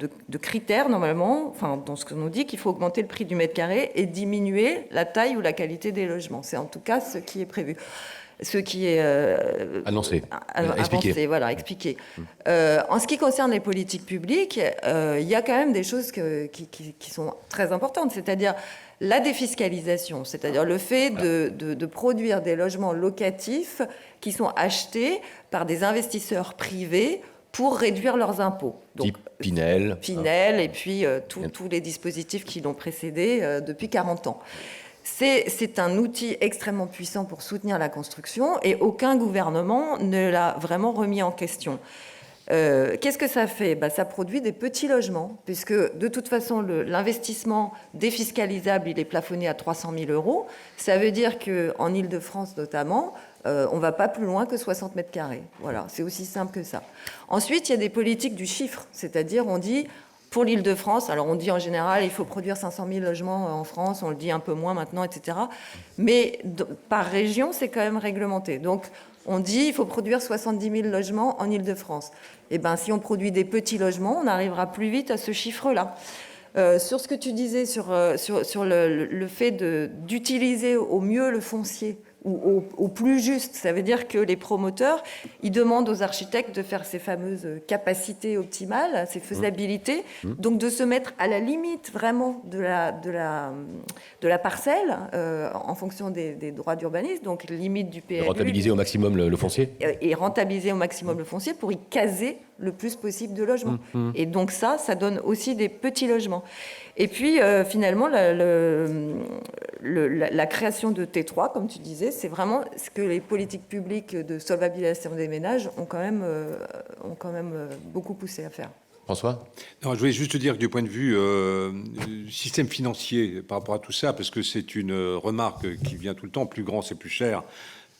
critères normalement, enfin dans ce qu'on nous dit qu'il faut augmenter le prix du mètre carré et diminuer la taille ou la qualité des logements. C'est en tout cas ce qui est prévu. Ce qui est annoncé, expliqué. Voilà, expliqué. En ce qui concerne les politiques publiques, il y a quand même des choses qui sont très importantes, c'est-à-dire la défiscalisation, c'est-à-dire le fait de produire des logements locatifs qui sont achetés par des investisseurs privés pour réduire leurs impôts. Donc, type Pinel. Pinel et puis tous les dispositifs qui l'ont précédé depuis 40 ans. C'est un outil extrêmement puissant pour soutenir la construction et aucun gouvernement ne l'a vraiment remis en question. Qu'est-ce que ça fait ? Ça produit des petits logements, puisque de toute façon, l'investissement défiscalisable, il est plafonné à 300 000 €. Ça veut dire qu'en Île-de-France notamment, on ne va pas plus loin que 60 mètres carrés. Voilà, c'est aussi simple que ça. Ensuite, il y a des politiques du chiffre, c'est-à-dire on dit... Pour l'Île-de-France, alors on dit en général il faut produire 500 000 logements en France, on le dit un peu moins maintenant, etc. Mais par région, c'est quand même réglementé. Donc on dit il faut produire 70 000 logements en Île-de-France. Eh bien, si on produit des petits logements, on arrivera plus vite à ce chiffre-là. Sur ce que tu disais sur le fait d'utiliser au mieux le foncier, ou au plus juste. Ça veut dire que les promoteurs, ils demandent aux architectes de faire ces fameuses capacités optimales, ces faisabilités, donc de se mettre à la limite vraiment de la parcelle en fonction des droits d'urbanisme, donc limite du PLU. Rentabiliser au maximum le foncier. Et rentabiliser au maximum le foncier pour y caser le plus possible de logements. Et donc ça donne aussi des petits logements. Et puis finalement, la création de T3, comme tu disais, c'est vraiment ce que les politiques publiques de solvabilisation des ménages ont quand même beaucoup poussé à faire. François ? Non, je voulais juste te dire que du point de vue système financier, par rapport à tout ça, parce que c'est une remarque qui vient tout le temps, plus grand c'est plus cher,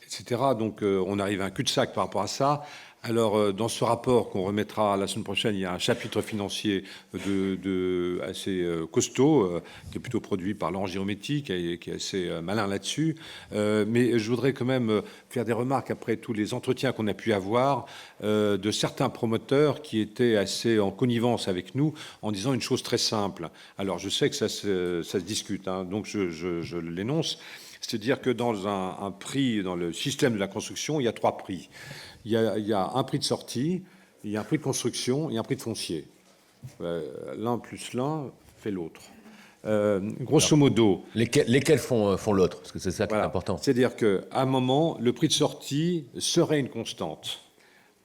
etc. Donc on arrive à un cul-de-sac par rapport à ça. Alors, dans ce rapport qu'on remettra la semaine prochaine, il y a un chapitre financier assez costaud, qui est plutôt produit par Laurent Girometti, qui est assez malin là-dessus. Mais je voudrais quand même faire des remarques après tous les entretiens qu'on a pu avoir de certains promoteurs qui étaient assez en connivence avec nous en disant une chose très simple. Alors, je sais que ça se discute, hein, donc je l'énonce. C'est-à-dire que dans un prix, dans le système de la construction, il y a 3 prix. Il y a un prix de sortie, il y a un prix de construction et un prix de foncier. L'un plus l'un fait l'autre. Grosso modo... Lesquels font l'autre ? Parce que c'est ça qui est important. C'est-à-dire qu'à un moment, le prix de sortie serait une constante,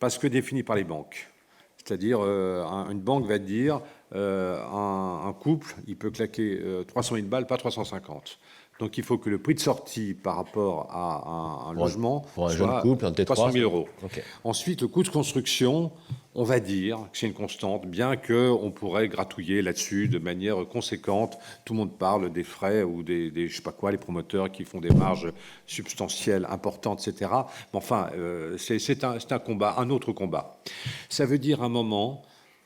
parce que défini par les banques. C'est-à-dire, une banque va dire, un couple, il peut claquer 300 000 balles, pas 350. Donc, il faut que le prix de sortie par rapport à un logement pour un soit jeune couple, un T3, 300 000 €. Okay. Ensuite, le coût de construction, on va dire que c'est une constante, bien qu'on pourrait gratouiller là-dessus de manière conséquente. Tout le monde parle des frais ou des je sais pas quoi, les promoteurs qui font des marges substantielles, importantes, etc. Mais enfin, c'est un combat, un autre combat. Ça veut dire à un moment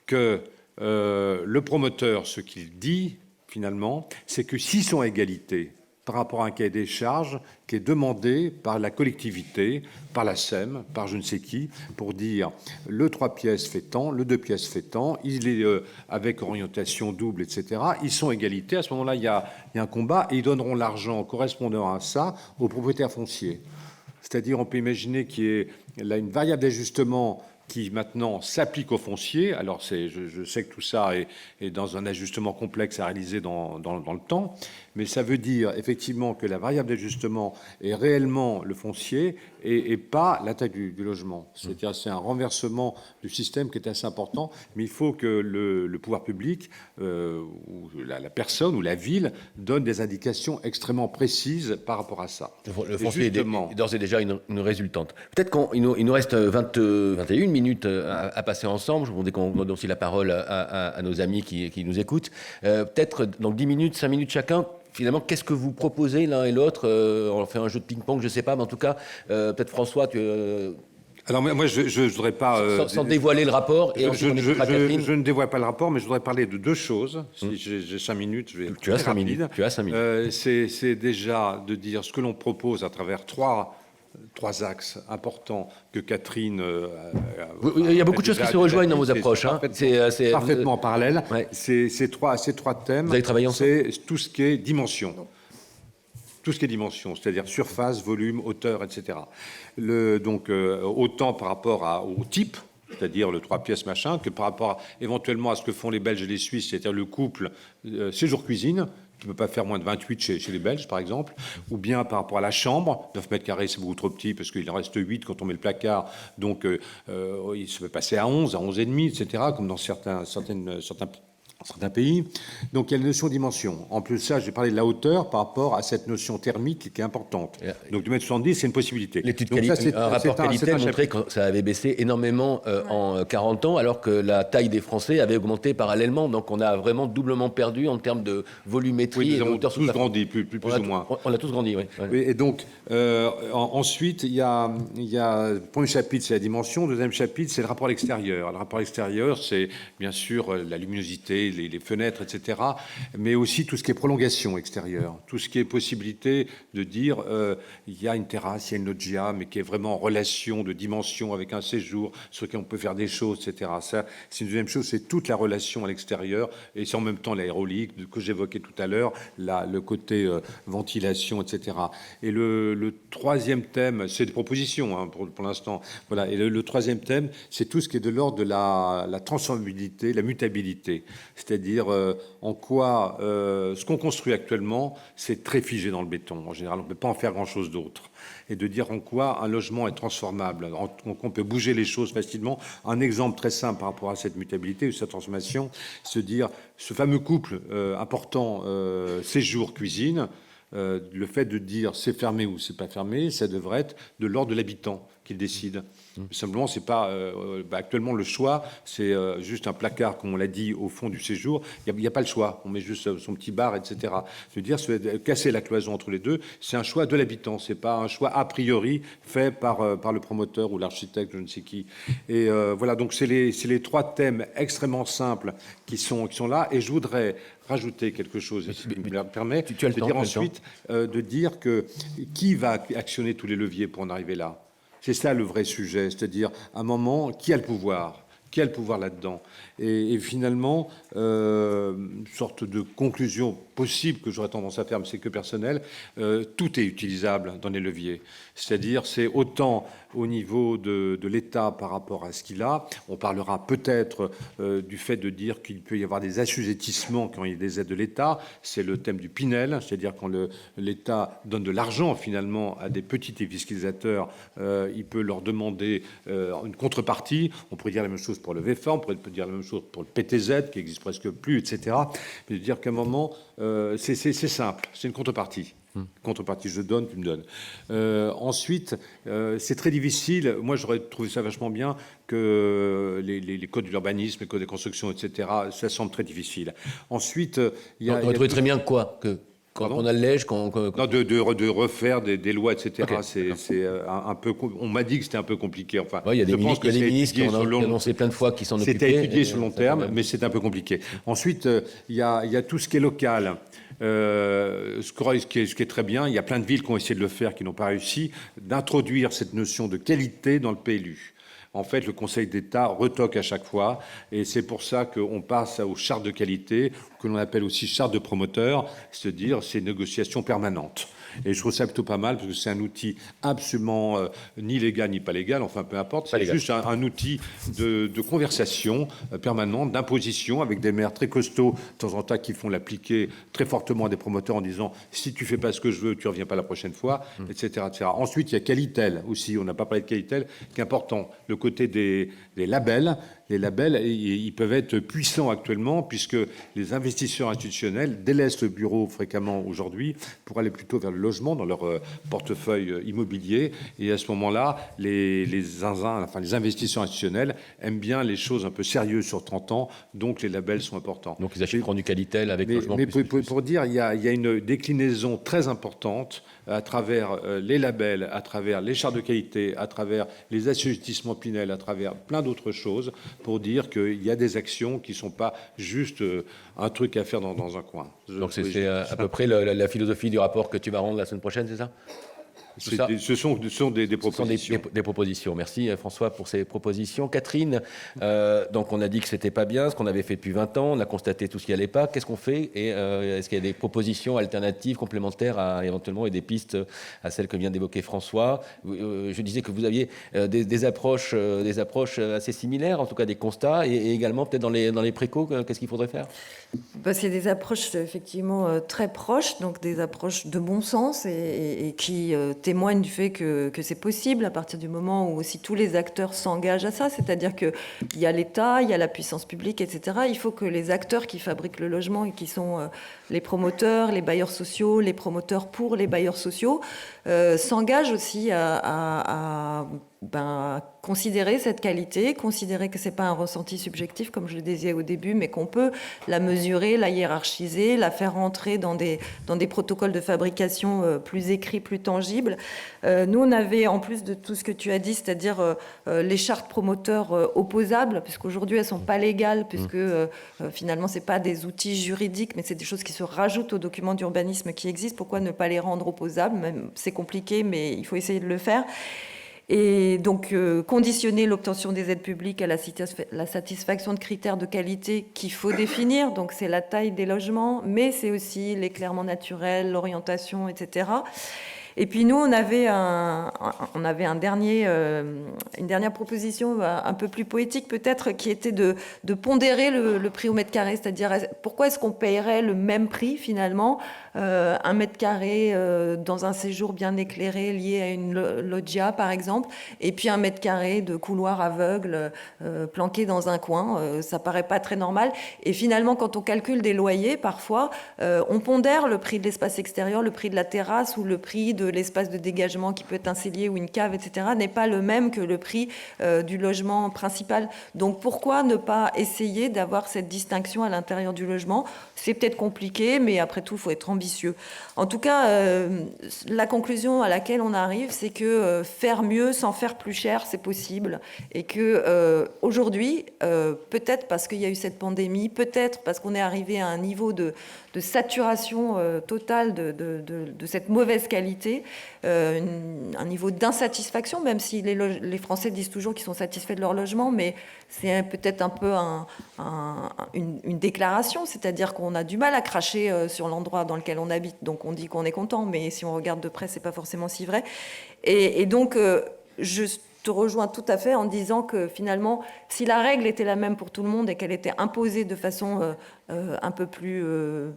que le promoteur, ce qu'il dit, finalement, c'est que s'ils sont à égalité, par rapport à un cahier des charges qui est demandé par la collectivité, par la SEM, par je ne sais qui, pour dire le 3 pièces fait tant, le 2 pièces fait tant, il est avec orientation double, etc. Ils sont égalité. À ce moment-là, il y a un combat et ils donneront l'argent correspondant à ça aux propriétaires fonciers. C'est-à-dire, on peut imaginer qu'il y ait là une variable d'ajustement qui maintenant s'applique aux fonciers. Alors, je sais que tout ça est dans un ajustement complexe à réaliser dans le temps, mais ça veut dire effectivement que la variable d'ajustement est réellement le foncier et pas la taille du logement. C'est-à-dire c'est un renversement du système qui est assez important, mais il faut que le pouvoir public, ou la personne ou la ville donne des indications extrêmement précises par rapport à ça. Le foncier est d'ores et déjà une résultante. Peut-être qu'il nous reste 21 minutes à passer ensemble. Je voudrais qu'on donne aussi la parole à nos amis qui nous écoutent. Peut-être dans 10 minutes, 5 minutes chacun. Finalement, qu'est-ce que vous proposez l'un et l'autre? On fait un jeu de ping-pong, je ne sais pas, mais en tout cas, peut-être François, alors moi, je ne voudrais pas... sans dévoiler le rapport, et ensuite on écoutera Catherine. Je ne dévoile pas le rapport, mais je voudrais parler de deux choses. Si j'ai 5 minutes, je vais... Tu as 5 minutes. C'est déjà de dire ce que l'on propose à travers trois axes importants que Catherine... il y a beaucoup de choses qui se rejoignent dans vos approches. C'est parfaitement parallèle. Ouais. Ces trois thèmes, vous avez travaillé ensemble. c'est tout ce qui est dimension. Tout ce qui est dimension, c'est-à-dire surface, volume, hauteur, etc. Donc, autant par rapport au type, c'est-à-dire le 3 pièces machin, que par rapport éventuellement à ce que font les Belges et les Suisses, c'est-à-dire le couple séjour cuisine, qui ne peut pas faire moins de 28 chez les Belges, par exemple, ou bien par rapport à la chambre, 9 mètres carrés, c'est beaucoup trop petit, parce qu'il en reste 8 quand on met le placard, donc il se peut passer à 11, à 11,5, etc., comme dans certains pays. Donc il y a la notion de dimension. En plus de ça, j'ai parlé de la hauteur par rapport à cette notion thermique qui est importante. Donc 2,70 m, c'est une possibilité. L'étude un rapport qualité montrait que ça avait baissé énormément en 40 ans, alors que la taille des Français avait augmenté parallèlement. Donc on a vraiment doublement perdu en termes de volumétrie et de hauteur. Tous grandi, plus ou moins. On a tous grandi, oui. Et donc, ensuite, il y a le premier chapitre, c'est la dimension. Le deuxième chapitre, c'est le rapport à l'extérieur. Le rapport à l'extérieur, c'est bien sûr la luminosité, les fenêtres, etc., mais aussi tout ce qui est prolongation extérieure, tout ce qui est possibilité de dire il y a une terrasse, il y a une loggia, mais qui est vraiment en relation de dimension avec un séjour sur lequel on peut faire des choses, etc. Ça, c'est une deuxième chose, c'est toute la relation à l'extérieur, et c'est en même temps l'aérolique que j'évoquais tout à l'heure, le côté ventilation, etc. Et le troisième thème, c'est des propositions hein, pour l'instant, voilà. Et le troisième thème, c'est tout ce qui est de l'ordre de la transformabilité, la mutabilité. C'est-à-dire en quoi ce qu'on construit actuellement, c'est très figé dans le béton. En général, on ne peut pas en faire grand-chose d'autre. Et de dire en quoi un logement est transformable, on peut bouger les choses facilement. Un exemple très simple par rapport à cette mutabilité ou cette transformation, se dire ce fameux couple important séjour-cuisine, le fait de dire c'est fermé ou c'est pas fermé, ça devrait être de l'ordre de l'habitant qui décide. Simplement, c'est pas actuellement le choix, c'est juste un placard, comme on l'a dit, au fond du séjour. Il n'y a pas le choix. On met juste son petit bar, etc. Je veux dire, casser la cloison entre les deux, c'est un choix de l'habitant. C'est pas un choix a priori fait par le promoteur ou l'architecte, je ne sais qui. Et voilà. Donc c'est les trois thèmes extrêmement simples qui sont là. Et je voudrais rajouter quelque chose, si tu me le permets, de dire ensuite de dire que qui va actionner tous les leviers pour en arriver là. C'est ça le vrai sujet, c'est-à-dire, à un moment, qui a le pouvoir ? Qui a le pouvoir là-dedans ? Et finalement, une sorte de conclusion possible que j'aurais tendance à faire, mais c'est que personnel, tout est utilisable dans les leviers. C'est-à-dire, c'est autant au niveau de l'État par rapport à ce qu'il a. On parlera peut-être du fait de dire qu'il peut y avoir des assujettissements quand il y a des aides de l'État. C'est le thème du Pinel, c'est-à-dire quand l'État donne de l'argent finalement à des petits utilisateurs, il peut leur demander une contrepartie. On pourrait dire la même chose pour le VEFA, on pourrait dire la même chose pour le PTZ qui n'existe presque plus, etc. Mais de dire qu'à un moment, c'est simple, c'est une contrepartie. Contrepartie, je donne, tu me donnes. Ensuite, c'est très difficile. Moi, j'aurais trouvé ça vachement bien que les codes de l'urbanisme, les codes des constructions, etc., ça semble très difficile. Ensuite, il y a... On aurait trouvé très bien quoi que... qu'on allège, Non, de refaire des lois, etc. Okay, c'est un peu. On m'a dit que c'était un peu compliqué. Enfin, il y a des ministres qui ont annoncé plein de fois qu'ils s'en occupaient. C'était étudié sur long terme, mais c'est un peu compliqué. Ensuite, il y a tout ce qui est local. Ce qui est très bien, il y a plein de villes qui ont essayé de le faire, qui n'ont pas réussi, d'introduire cette notion de qualité dans le PLU. En fait, le Conseil d'État retoque à chaque fois, et c'est pour ça qu'on passe aux chartes de qualité, que l'on appelle aussi chartes de promoteurs, c'est-à-dire ces négociations permanentes. Et je trouve ça plutôt pas mal, parce que c'est un outil absolument ni légal ni pas légal, enfin peu importe, c'est juste un outil de conversation permanente, d'imposition, avec des maires très costauds, de temps en temps, qui font l'appliquer très fortement à des promoteurs en disant « si tu fais pas ce que je veux, tu reviens pas la prochaine fois », etc., etc. Ensuite, il y a Qualitel aussi, on n'a pas parlé de Qualitel, qui est important. Le côté des labels, les labels, ils peuvent être puissants actuellement, puisque les investisseurs institutionnels délaissent le bureau fréquemment aujourd'hui pour aller plutôt vers le logement dans leur portefeuille immobilier. Et à ce moment-là, les investisseurs institutionnels aiment bien les choses un peu sérieuses sur 30 ans, donc les labels sont importants. Donc ils achèteront du Qualitel avec logement. Mais pour dire, il y a une déclinaison très importante à travers les labels, à travers les chartes de qualité, à travers les assujettissements Pinel, à travers plein d'autres choses, pour dire qu'il y a des actions qui ne sont pas juste un truc à faire dans un coin. Donc c'est à peu près la philosophie du rapport que tu vas rendre la semaine prochaine, c'est ça ? Ce sont des propositions. Des propositions. Merci François pour ces propositions. Catherine, donc on a dit que c'était pas bien, ce qu'on avait fait depuis 20 ans, on a constaté tout ce qui allait pas. Qu'est-ce qu'on fait ? Et est-ce qu'il y a des propositions alternatives, complémentaires éventuellement et des pistes à celles que vient d'évoquer François ? Je disais que vous aviez des approches assez similaires, en tout cas des constats, et également peut-être dans les précos, qu'est-ce qu'il faudrait faire ? C'est des approches effectivement très proches, donc des approches de bon sens et qui témoignent du fait que c'est possible à partir du moment où aussi tous les acteurs s'engagent à ça, c'est-à-dire qu'il y a l'État, il y a la puissance publique, etc. Il faut que les acteurs qui fabriquent le logement et qui sont les promoteurs, les bailleurs sociaux, les promoteurs pour les bailleurs sociaux, s'engagent aussi à considérer cette qualité, considérer que c'est pas un ressenti subjectif comme je le disais au début, mais qu'on peut la mesurer, la hiérarchiser, la faire rentrer dans des protocoles de fabrication plus écrits, plus tangibles. Nous, on avait, en plus de tout ce que tu as dit, c'est-à-dire les chartes promoteurs opposables, puisqu'aujourd'hui elles sont pas légales, puisque finalement c'est pas des outils juridiques, mais c'est des choses qui se rajoutent aux documents d'urbanisme qui existent. Pourquoi ne pas les rendre opposables ? Même c'est compliqué, mais il faut essayer de le faire. Et donc, conditionner l'obtention des aides publiques à la satisfaction de critères de qualité qu'il faut définir. Donc, c'est la taille des logements, mais c'est aussi l'éclairement naturel, l'orientation, etc. Et puis nous, on avait une dernière proposition un peu plus poétique peut-être, qui était de pondérer le prix au mètre carré, c'est-à-dire pourquoi est-ce qu'on payerait le même prix finalement, 1 mètre carré dans un séjour bien éclairé lié à une loggia par exemple, et puis 1 mètre carré de couloir aveugle planqué dans un coin, ça paraît pas très normal. Et finalement, quand on calcule des loyers, parfois, on pondère le prix de l'espace extérieur, le prix de la terrasse ou le prix de l'espace de dégagement qui peut être un cellier ou une cave, etc., n'est pas le même que le prix du logement principal. Donc pourquoi ne pas essayer d'avoir cette distinction à l'intérieur du logement ? C'est peut-être compliqué, mais après tout, il faut être ambitieux. En tout cas, la conclusion à laquelle on arrive, c'est que faire mieux sans faire plus cher, c'est possible. Et que aujourd'hui, peut-être parce qu'il y a eu cette pandémie, peut-être parce qu'on est arrivé à un niveau de saturation totale de cette mauvaise qualité, un niveau d'insatisfaction, même si les Français disent toujours qu'ils sont satisfaits de leur logement, mais c'est peut-être un peu une déclaration, c'est-à-dire qu'on a du mal à cracher sur l'endroit dans lequel on habite, donc on dit qu'on est content, mais si on regarde de près, c'est pas forcément si vrai. Et donc, je te rejoins tout à fait en disant que finalement, si la règle était la même pour tout le monde et qu'elle était imposée de façon un peu plus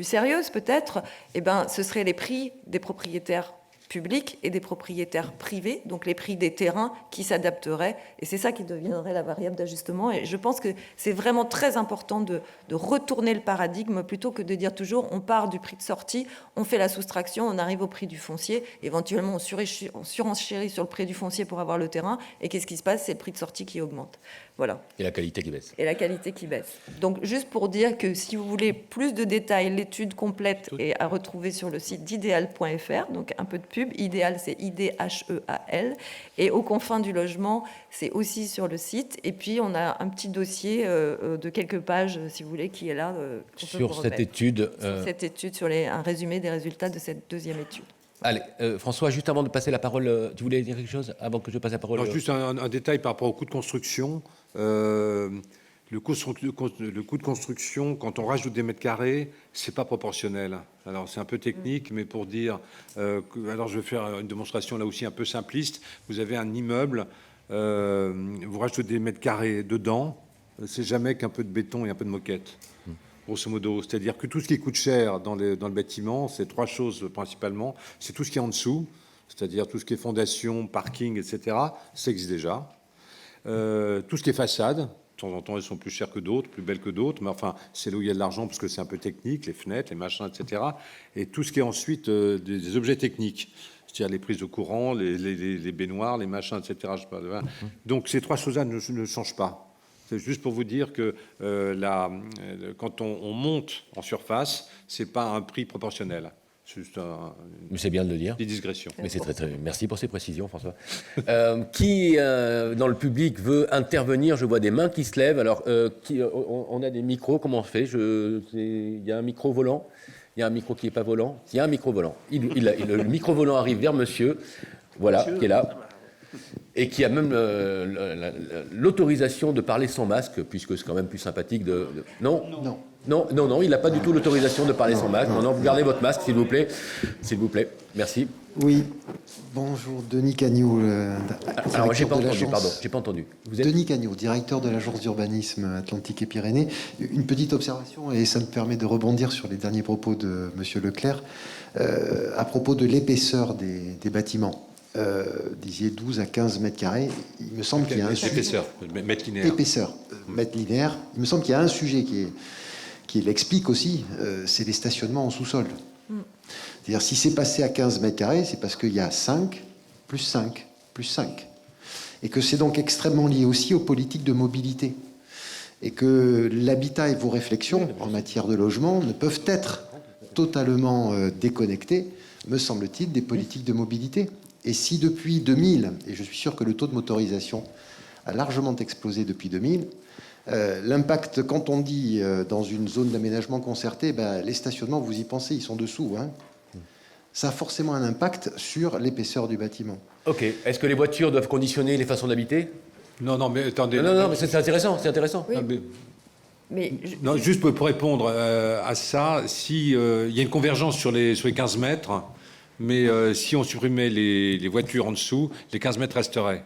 sérieuse peut-être, eh ben, ce seraient les prix des propriétaires publics et des propriétaires privés, donc les prix des terrains qui s'adapteraient, et c'est ça qui deviendrait la variable d'ajustement. Et je pense que c'est vraiment très important de retourner le paradigme, plutôt que de dire toujours on part du prix de sortie, on fait la soustraction, on arrive au prix du foncier, éventuellement on surenchérit sur le prix du foncier pour avoir le terrain, et qu'est-ce qui se passe ? C'est le prix de sortie qui augmente. Voilà. Et la qualité qui baisse. Et la qualité qui baisse. Donc, juste pour dire que si vous voulez plus de détails, l'étude complète est à retrouver sur le site d'idéal.fr. Donc, un peu de pub. Idéal, c'est IDHEAL. Et aux confins du logement, c'est aussi sur le site. Et puis, on a un petit dossier de quelques pages, si vous voulez, qui est là. Sur cette étude. Sur cette étude, sur un résumé des résultats de cette deuxième étude. Allez, François, juste avant de passer la parole, tu voulais dire quelque chose avant que je passe la parole? Alors, juste un détail par rapport au coût de construction. Le coût de construction, quand on rajoute des mètres carrés, c'est pas proportionnel. Alors c'est un peu technique, mais pour dire, alors je vais faire une démonstration là aussi un peu simpliste. Vous avez un immeuble, vous rajoutez des mètres carrés dedans, c'est jamais qu'un peu de béton et un peu de moquette. Grosso modo, c'est-à-dire que tout ce qui coûte cher dans le bâtiment, c'est trois choses principalement. C'est tout ce qui est en dessous, c'est-à-dire tout ce qui est fondation, parking, etc. Ça existe déjà. Tout ce qui est façade, de temps en temps, elles sont plus chères que d'autres, plus belles que d'autres, mais enfin, c'est là où il y a de l'argent parce que c'est un peu technique, les fenêtres, les machins, etc. Et tout ce qui est ensuite des objets techniques, c'est-à-dire les prises de courant, les baignoires, les machins, etc. Je sais pas, donc ces trois choses-là ne changent pas. C'est juste pour vous dire que quand on monte en surface, c'est pas un prix proportionnel. C'est juste Mais c'est bien de le dire. Des digressions. Mais c'est très, très... Merci pour ces précisions, François. Qui, dans le public, veut intervenir? Je vois des mains qui se lèvent. Alors, on a des micros. Comment on fait? Il y a un micro volant. Il y a un micro qui n'est pas volant. Il y a un micro volant. Le micro volant arrive vers monsieur. Voilà, qui est là. Et qui a même l'autorisation de parler sans masque, puisque c'est quand même plus sympathique de... Non, il n'a pas du tout l'autorisation de parler sans masque. Non, vous gardez votre masque, s'il vous plaît. S'il vous plaît, merci. Oui, bonjour, Denis Cagnoux. Alors, j'ai pas entendu, pardon, j'ai pas entendu. Vous êtes... Denis Cagnoux, directeur de l'agence d'urbanisme Atlantique et Pyrénées. Une petite observation, et ça me permet de rebondir sur les derniers propos de M. Leclerc, à propos de l'épaisseur des bâtiments. Disiez 12 à 15 mètres carrés, il me semble qu'il y a un sujet... Épaisseur, mètre linéaire. Épaisseur, mètre linéaire. Il me semble qu'il y a un sujet qui l'explique aussi, c'est les stationnements en sous-sol. C'est-à-dire, si c'est passé à 15 mètres carrés, c'est parce qu'il y a 5, plus 5, plus 5. Et que c'est donc extrêmement lié aussi aux politiques de mobilité. Et que l'habitat et vos réflexions en matière de logement ne peuvent être totalement déconnectés, me semble-t-il, des politiques de mobilité. Et si depuis 2000, et je suis sûr que le taux de motorisation a largement explosé depuis 2000, l'impact, quand on dit dans une zone d'aménagement concerté, les stationnements, vous y pensez, ils sont dessous. Hein. Ça a forcément un impact sur l'épaisseur du bâtiment. Ok. Est-ce que les voitures doivent conditionner les façons d'habiter? Non, mais attendez. Non, mais c'est intéressant, c'est intéressant. Oui. Non, juste pour répondre à ça, si il y a une convergence sur les 15 mètres, mais si on supprimait les voitures en dessous, les 15 mètres resteraient.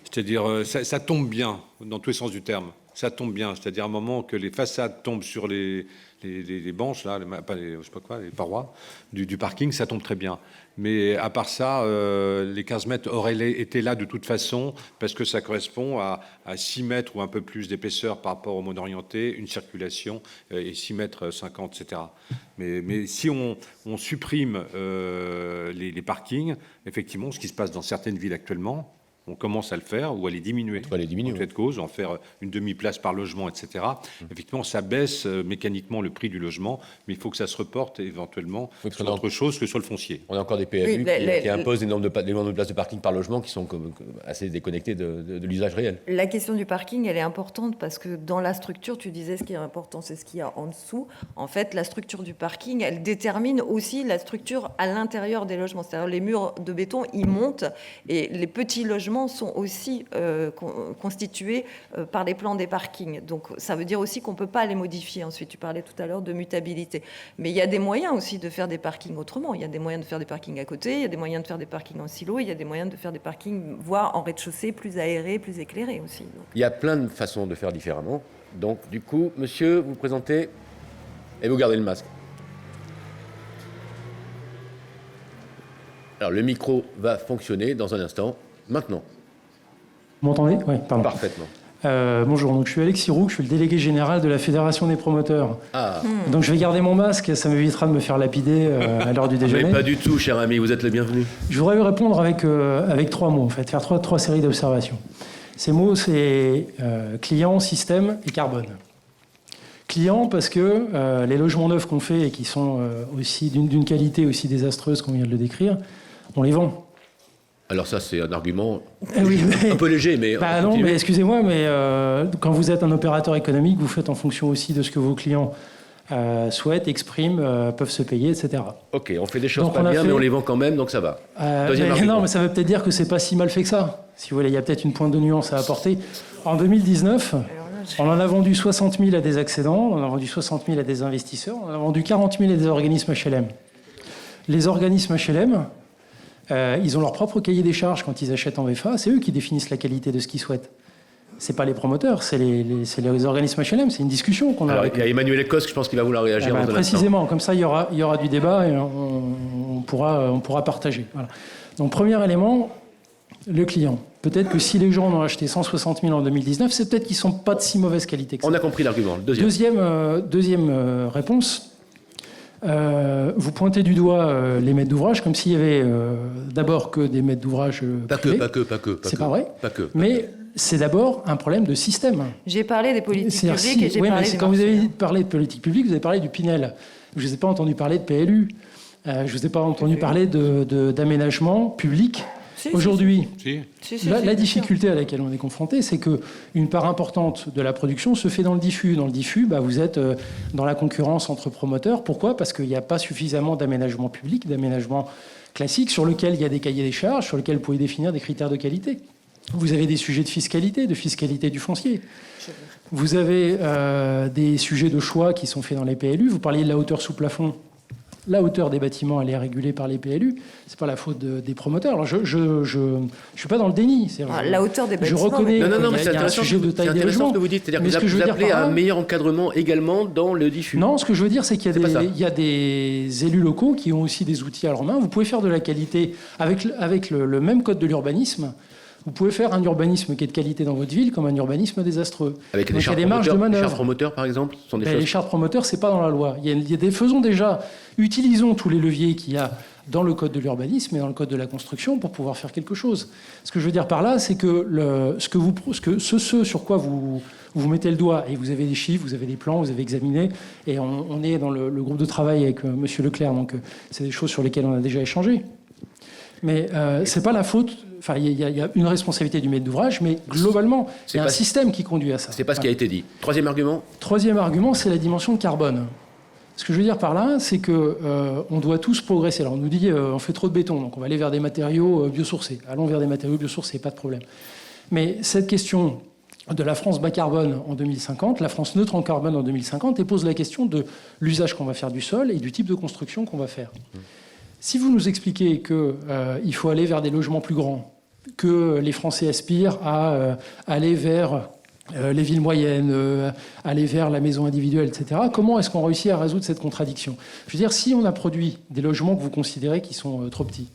C'est-à-dire, ça tombe bien, dans tous les sens du terme. Ça tombe bien, c'est-à-dire à un moment que les façades tombent sur les banches, là, je sais pas quoi, les parois du parking, ça tombe très bien. Mais à part ça, les 15 mètres auraient été là de toute façon, parce que ça correspond à 6 mètres ou un peu plus d'épaisseur par rapport au monde orienté, une circulation, et 6 mètres 50, etc. Mais si on supprime les parkings, effectivement, ce qui se passe dans certaines villes actuellement, on commence à le faire ou à les diminuer. On va les diminuer. En fait, cause, en faire une demi-place par logement, etc. Effectivement, ça baisse mécaniquement le prix du logement, mais il faut que ça se reporte éventuellement sur autre chose que sur le foncier. On a encore des PLU qui imposent des nombres de places de parking par logement qui sont assez déconnectés de l'usage réel. La question du parking, elle est importante parce que dans la structure, tu disais ce qui est important, c'est ce qu'il y a en dessous. En fait, la structure du parking, elle détermine aussi la structure à l'intérieur des logements. C'est-à-dire les murs de béton, ils montent et les petits logements sont aussi constitués par les plans des parkings. Donc ça veut dire aussi qu'on ne peut pas les modifier ensuite. Tu parlais tout à l'heure de mutabilité. Mais il y a des moyens aussi de faire des parkings autrement. Il y a des moyens de faire des parkings à côté, il y a des moyens de faire des parkings en silo, il y a des moyens de faire des parkings, voire en rez-de-chaussée, plus aérés, plus éclairés aussi. Donc. Il y a plein de façons de faire différemment. Donc du coup, monsieur, vous présentez et vous gardez le masque. Alors le micro va fonctionner dans un instant. Maintenant. Vous m'entendez? Oui, pardon. Parfaitement. Bonjour, donc je suis Alexis Roux, je suis le délégué général de la Fédération des promoteurs. Ah. Donc je vais garder mon masque, ça m'évitera de me faire lapider à l'heure du déjeuner. Mais pas du tout, cher ami, vous êtes le bienvenu. Je voudrais répondre avec 3 mots, en fait, faire trois séries d'observations. Ces mots, c'est client, système et carbone. Client, parce que les logements neufs qu'on fait et qui sont aussi d'une qualité aussi désastreuse qu'on vient de le décrire, on les vend. Alors ça, c'est un argument Oui, un peu léger, mais... Bah non, mais excusez-moi, mais quand vous êtes un opérateur économique, vous faites en fonction aussi de ce que vos clients souhaitent, expriment, peuvent se payer, etc. Ok, on fait des choses Donc, pas bien, mais on les vend quand même, donc ça va. Non, mais ça veut peut-être dire que c'est pas si mal fait que ça. Si vous voulez, il y a peut-être une pointe de nuance à apporter. En 2019, on en a vendu 60 000 à des accédants, on en a vendu 60 000 à des investisseurs, on en a vendu 40 000 à des organismes HLM. Les organismes HLM, ils ont leur propre cahier des charges quand ils achètent en VFA. C'est eux qui définissent la qualité de ce qu'ils souhaitent. C'est pas les promoteurs, c'est les organismes HLM. C'est une discussion qu'on a. Alors, avec il y a Emmanuel Cosque, je pense qu'il va vouloir réagir dans un précisément, comme ça, il y aura du débat et on pourra partager. Voilà. Donc, premier élément, le client. Peut-être que si les gens en ont acheté 160 000 en 2019, c'est peut-être qu'ils ne sont pas de si mauvaise qualité que ça. On a compris l'argument. Deuxième réponse. Vous pointez du doigt les maîtres d'ouvrage comme s'il y avait d'abord que des maîtres d'ouvrage privés. Pas que. C'est pas vrai. Pas que. Mais c'est d'abord un problème de système. J'ai parlé des politiques publiques et j'ai parlé des quand vous marchés. avez parlé de politique publique, vous avez parlé du Pinel. Je ne vous ai pas entendu parler de PLU. Je ne vous ai pas entendu parler d'aménagement public. Aujourd'hui, la difficulté à laquelle on est confronté, c'est qu'une part importante de la production se fait dans le diffus. Dans le diffus, vous êtes dans la concurrence entre promoteurs. Pourquoi ? Parce qu'il n'y a pas suffisamment d'aménagement public, d'aménagement classique, sur lequel il y a des cahiers des charges, sur lequel vous pouvez définir des critères de qualité. Vous avez des sujets de fiscalité du foncier. Vous avez des sujets de choix qui sont faits dans les PLU. Vous parliez de la hauteur sous plafond. La hauteur des bâtiments, elle est régulée par les PLU. C'est pas la faute des promoteurs. Alors je suis pas dans le déni. La hauteur des bâtiments. Je reconnais. Non, mais c'est intéressant sujet de taille des ce logements. que vous dites. C'est-à-dire que vous appelez à un meilleur encadrement également dans le diffus. Non, ce que je veux dire, c'est qu'il y a des élus locaux qui ont aussi des outils à leur main. Vous pouvez faire de la qualité avec le même code de l'urbanisme. Vous pouvez faire un urbanisme qui est de qualité dans votre ville comme un urbanisme désastreux. Avec des marges de manœuvre. Les chartes promoteurs, par exemple, sont des choses... Les chartes promoteurs, c'est pas dans la loi. Utilisons tous les leviers qu'il y a dans le code de l'urbanisme et dans le code de la construction pour pouvoir faire quelque chose. Ce que je veux dire par là, c'est que ce sur quoi vous mettez le doigt, et vous avez des chiffres, vous avez des plans, vous avez examiné, et on est dans le groupe de travail avec M. Leclerc, donc c'est des choses sur lesquelles on a déjà échangé. Mais c'est pas la faute. Enfin, il y a une responsabilité du maître d'ouvrage, mais globalement, il y a un système qui conduit à ça. C'est pas ce qui a été dit. Troisième argument, c'est la dimension de carbone. Ce que je veux dire par là, c'est que on doit tous progresser. Alors on nous dit on fait trop de béton, donc on va aller vers des matériaux biosourcés. Allons vers des matériaux biosourcés, pas de problème. Mais cette question de la France bas carbone en 2050, la France neutre en carbone en 2050, et pose la question de l'usage qu'on va faire du sol et du type de construction qu'on va faire. Si vous nous expliquez qu'il faut aller vers des logements plus grands, que les Français aspirent à aller vers les villes moyennes, aller vers la maison individuelle, etc., comment est-ce qu'on réussit à résoudre cette contradiction ? Je veux dire, si on a produit des logements que vous considérez qui sont trop petits,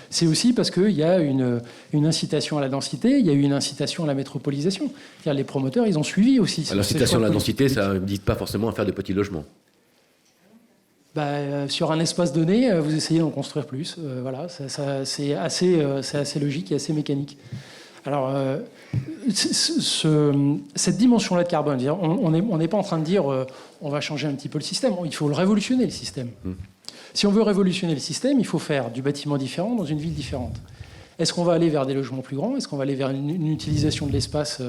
c'est aussi parce qu'il y a une incitation à la densité, il y a eu une incitation à la métropolisation. C'est-à-dire les promoteurs, ils ont suivi aussi. L'incitation à la densité, ça ne dit pas forcément à faire de petits logements. Sur un espace donné, vous essayez d'en construire plus. Voilà, c'est assez logique et assez mécanique. Alors, cette dimension-là de carbone, on n'est pas en train de dire on va changer un petit peu le système. Il faut le révolutionner, le système. Si on veut révolutionner le système, il faut faire du bâtiment différent dans une ville différente. Est-ce qu'on va aller vers des logements plus grands ? Est-ce qu'on va aller vers une utilisation de l'espace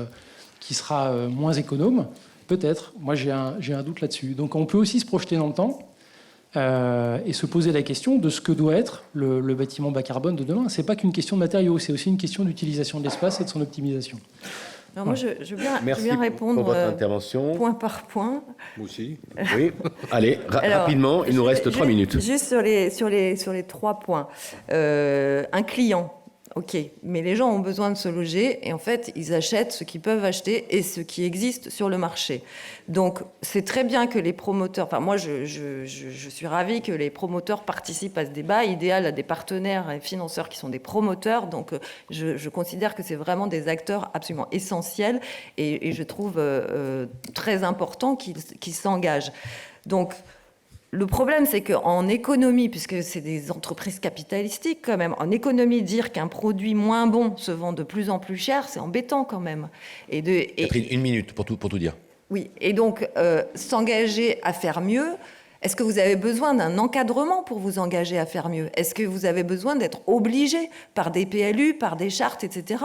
qui sera moins économe ? Peut-être. Moi, j'ai un doute là-dessus. Donc, on peut aussi se projeter dans le temps. Et se poser la question de ce que doit être le bâtiment bas carbone de demain. Ce n'est pas qu'une question de matériaux, c'est aussi une question d'utilisation de l'espace et de son optimisation. Alors moi, je veux bien répondre pour votre intervention. Point par point. Moi aussi. Oui, allez, rapidement, il nous reste 3 minutes. Juste sur les 3 points. Un client. Ok, mais les gens ont besoin de se loger et en fait, ils achètent ce qu'ils peuvent acheter et ce qui existe sur le marché. Donc, c'est très bien que les promoteurs... Enfin, moi, je suis ravie que les promoteurs participent à ce débat, idéal à des partenaires et financeurs qui sont des promoteurs. Donc, je considère que c'est vraiment des acteurs absolument essentiels et je trouve très important qu'ils s'engagent. Donc, Le problème, c'est qu'en économie, puisque c'est des entreprises capitalistiques quand même, en économie, dire qu'un produit moins bon se vend de plus en plus cher, c'est embêtant quand même. Catherine, 1 minute pour tout dire. Oui, et donc s'engager à faire mieux, est-ce que vous avez besoin d'un encadrement pour vous engager à faire mieux? Est-ce que vous avez besoin d'être obligé par des PLU, par des chartes, etc.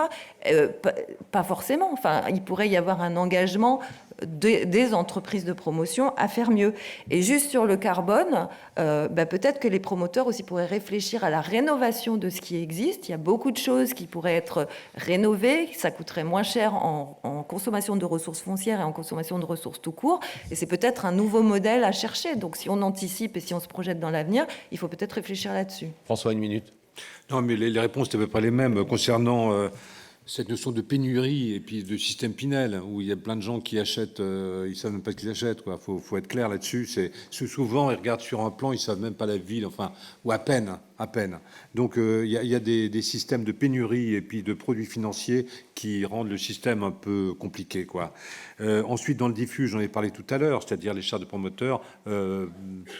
Pas forcément. Enfin, il pourrait y avoir un engagement des entreprises de promotion à faire mieux. Et juste sur le carbone, peut-être que les promoteurs aussi pourraient réfléchir à la rénovation de ce qui existe. Il y a beaucoup de choses qui pourraient être rénovées, ça coûterait moins cher en consommation de ressources foncières et en consommation de ressources tout court. Et c'est peut-être un nouveau modèle à chercher. Donc si on anticipe et si on se projette dans l'avenir, il faut peut-être réfléchir là-dessus. François, 1 minute. Non, mais les réponses étaient à peu près les mêmes concernant cette notion de pénurie et puis de système Pinel, où il y a plein de gens qui achètent, ils ne savent même pas ce qu'ils achètent. Il faut être clair là-dessus. Souvent, ils regardent sur un plan, ils ne savent même pas la ville, enfin, ou à peine. Donc, il y a des systèmes de pénurie et puis de produits financiers qui rendent le système un peu compliqué, quoi. Ensuite, dans le diffus, j'en ai parlé tout à l'heure, c'est-à-dire les chartes de promoteurs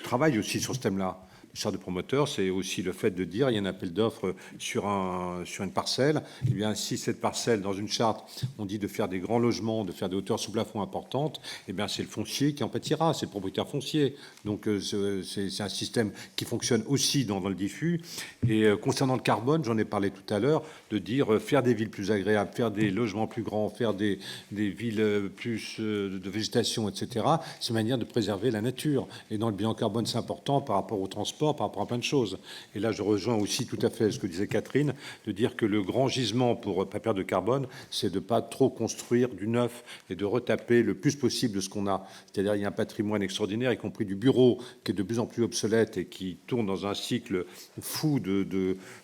travaillent aussi sur ce thème-là. Les chartes de promoteurs, c'est aussi le fait de dire il y a un appel d'offres sur une parcelle. Eh bien, si cette parcelle, dans une charte, on dit de faire des grands logements, de faire des hauteurs sous plafond importantes, eh bien, c'est le foncier qui en pâtira, c'est le propriétaire foncier. Donc, c'est un système qui fonctionne aussi dans le diffus. Et concernant le carbone, j'en ai parlé tout à l'heure, de dire faire des villes plus agréables, faire des logements plus grands, faire des villes plus de végétation, etc. C'est une manière de préserver la nature. Et dans le bilan carbone, c'est important par rapport au transport, par rapport à plein de choses. Et là, je rejoins aussi tout à fait ce que disait Catherine, de dire que le grand gisement pour ne pas perdre de carbone, c'est de ne pas trop construire du neuf et de retaper le plus possible de ce qu'on a. C'est-à-dire, il y a un patrimoine extraordinaire, y compris du bureau, qui est de plus en plus obsolète et qui tourne dans un cycle fou de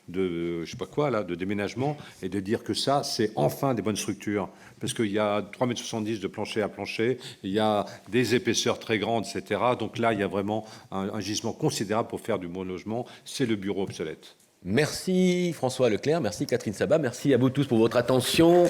je sais pas quoi, là, de déménagement, et de dire que ça, c'est enfin des bonnes structures. Parce qu'il y a 3,70 m de plancher à plancher, il y a des épaisseurs très grandes, etc. Donc là, il y a vraiment un gisement considérable pour faire du bon logement. C'est le bureau obsolète. Merci François Leclerc, merci Catherine Sabat, merci à vous tous pour votre attention.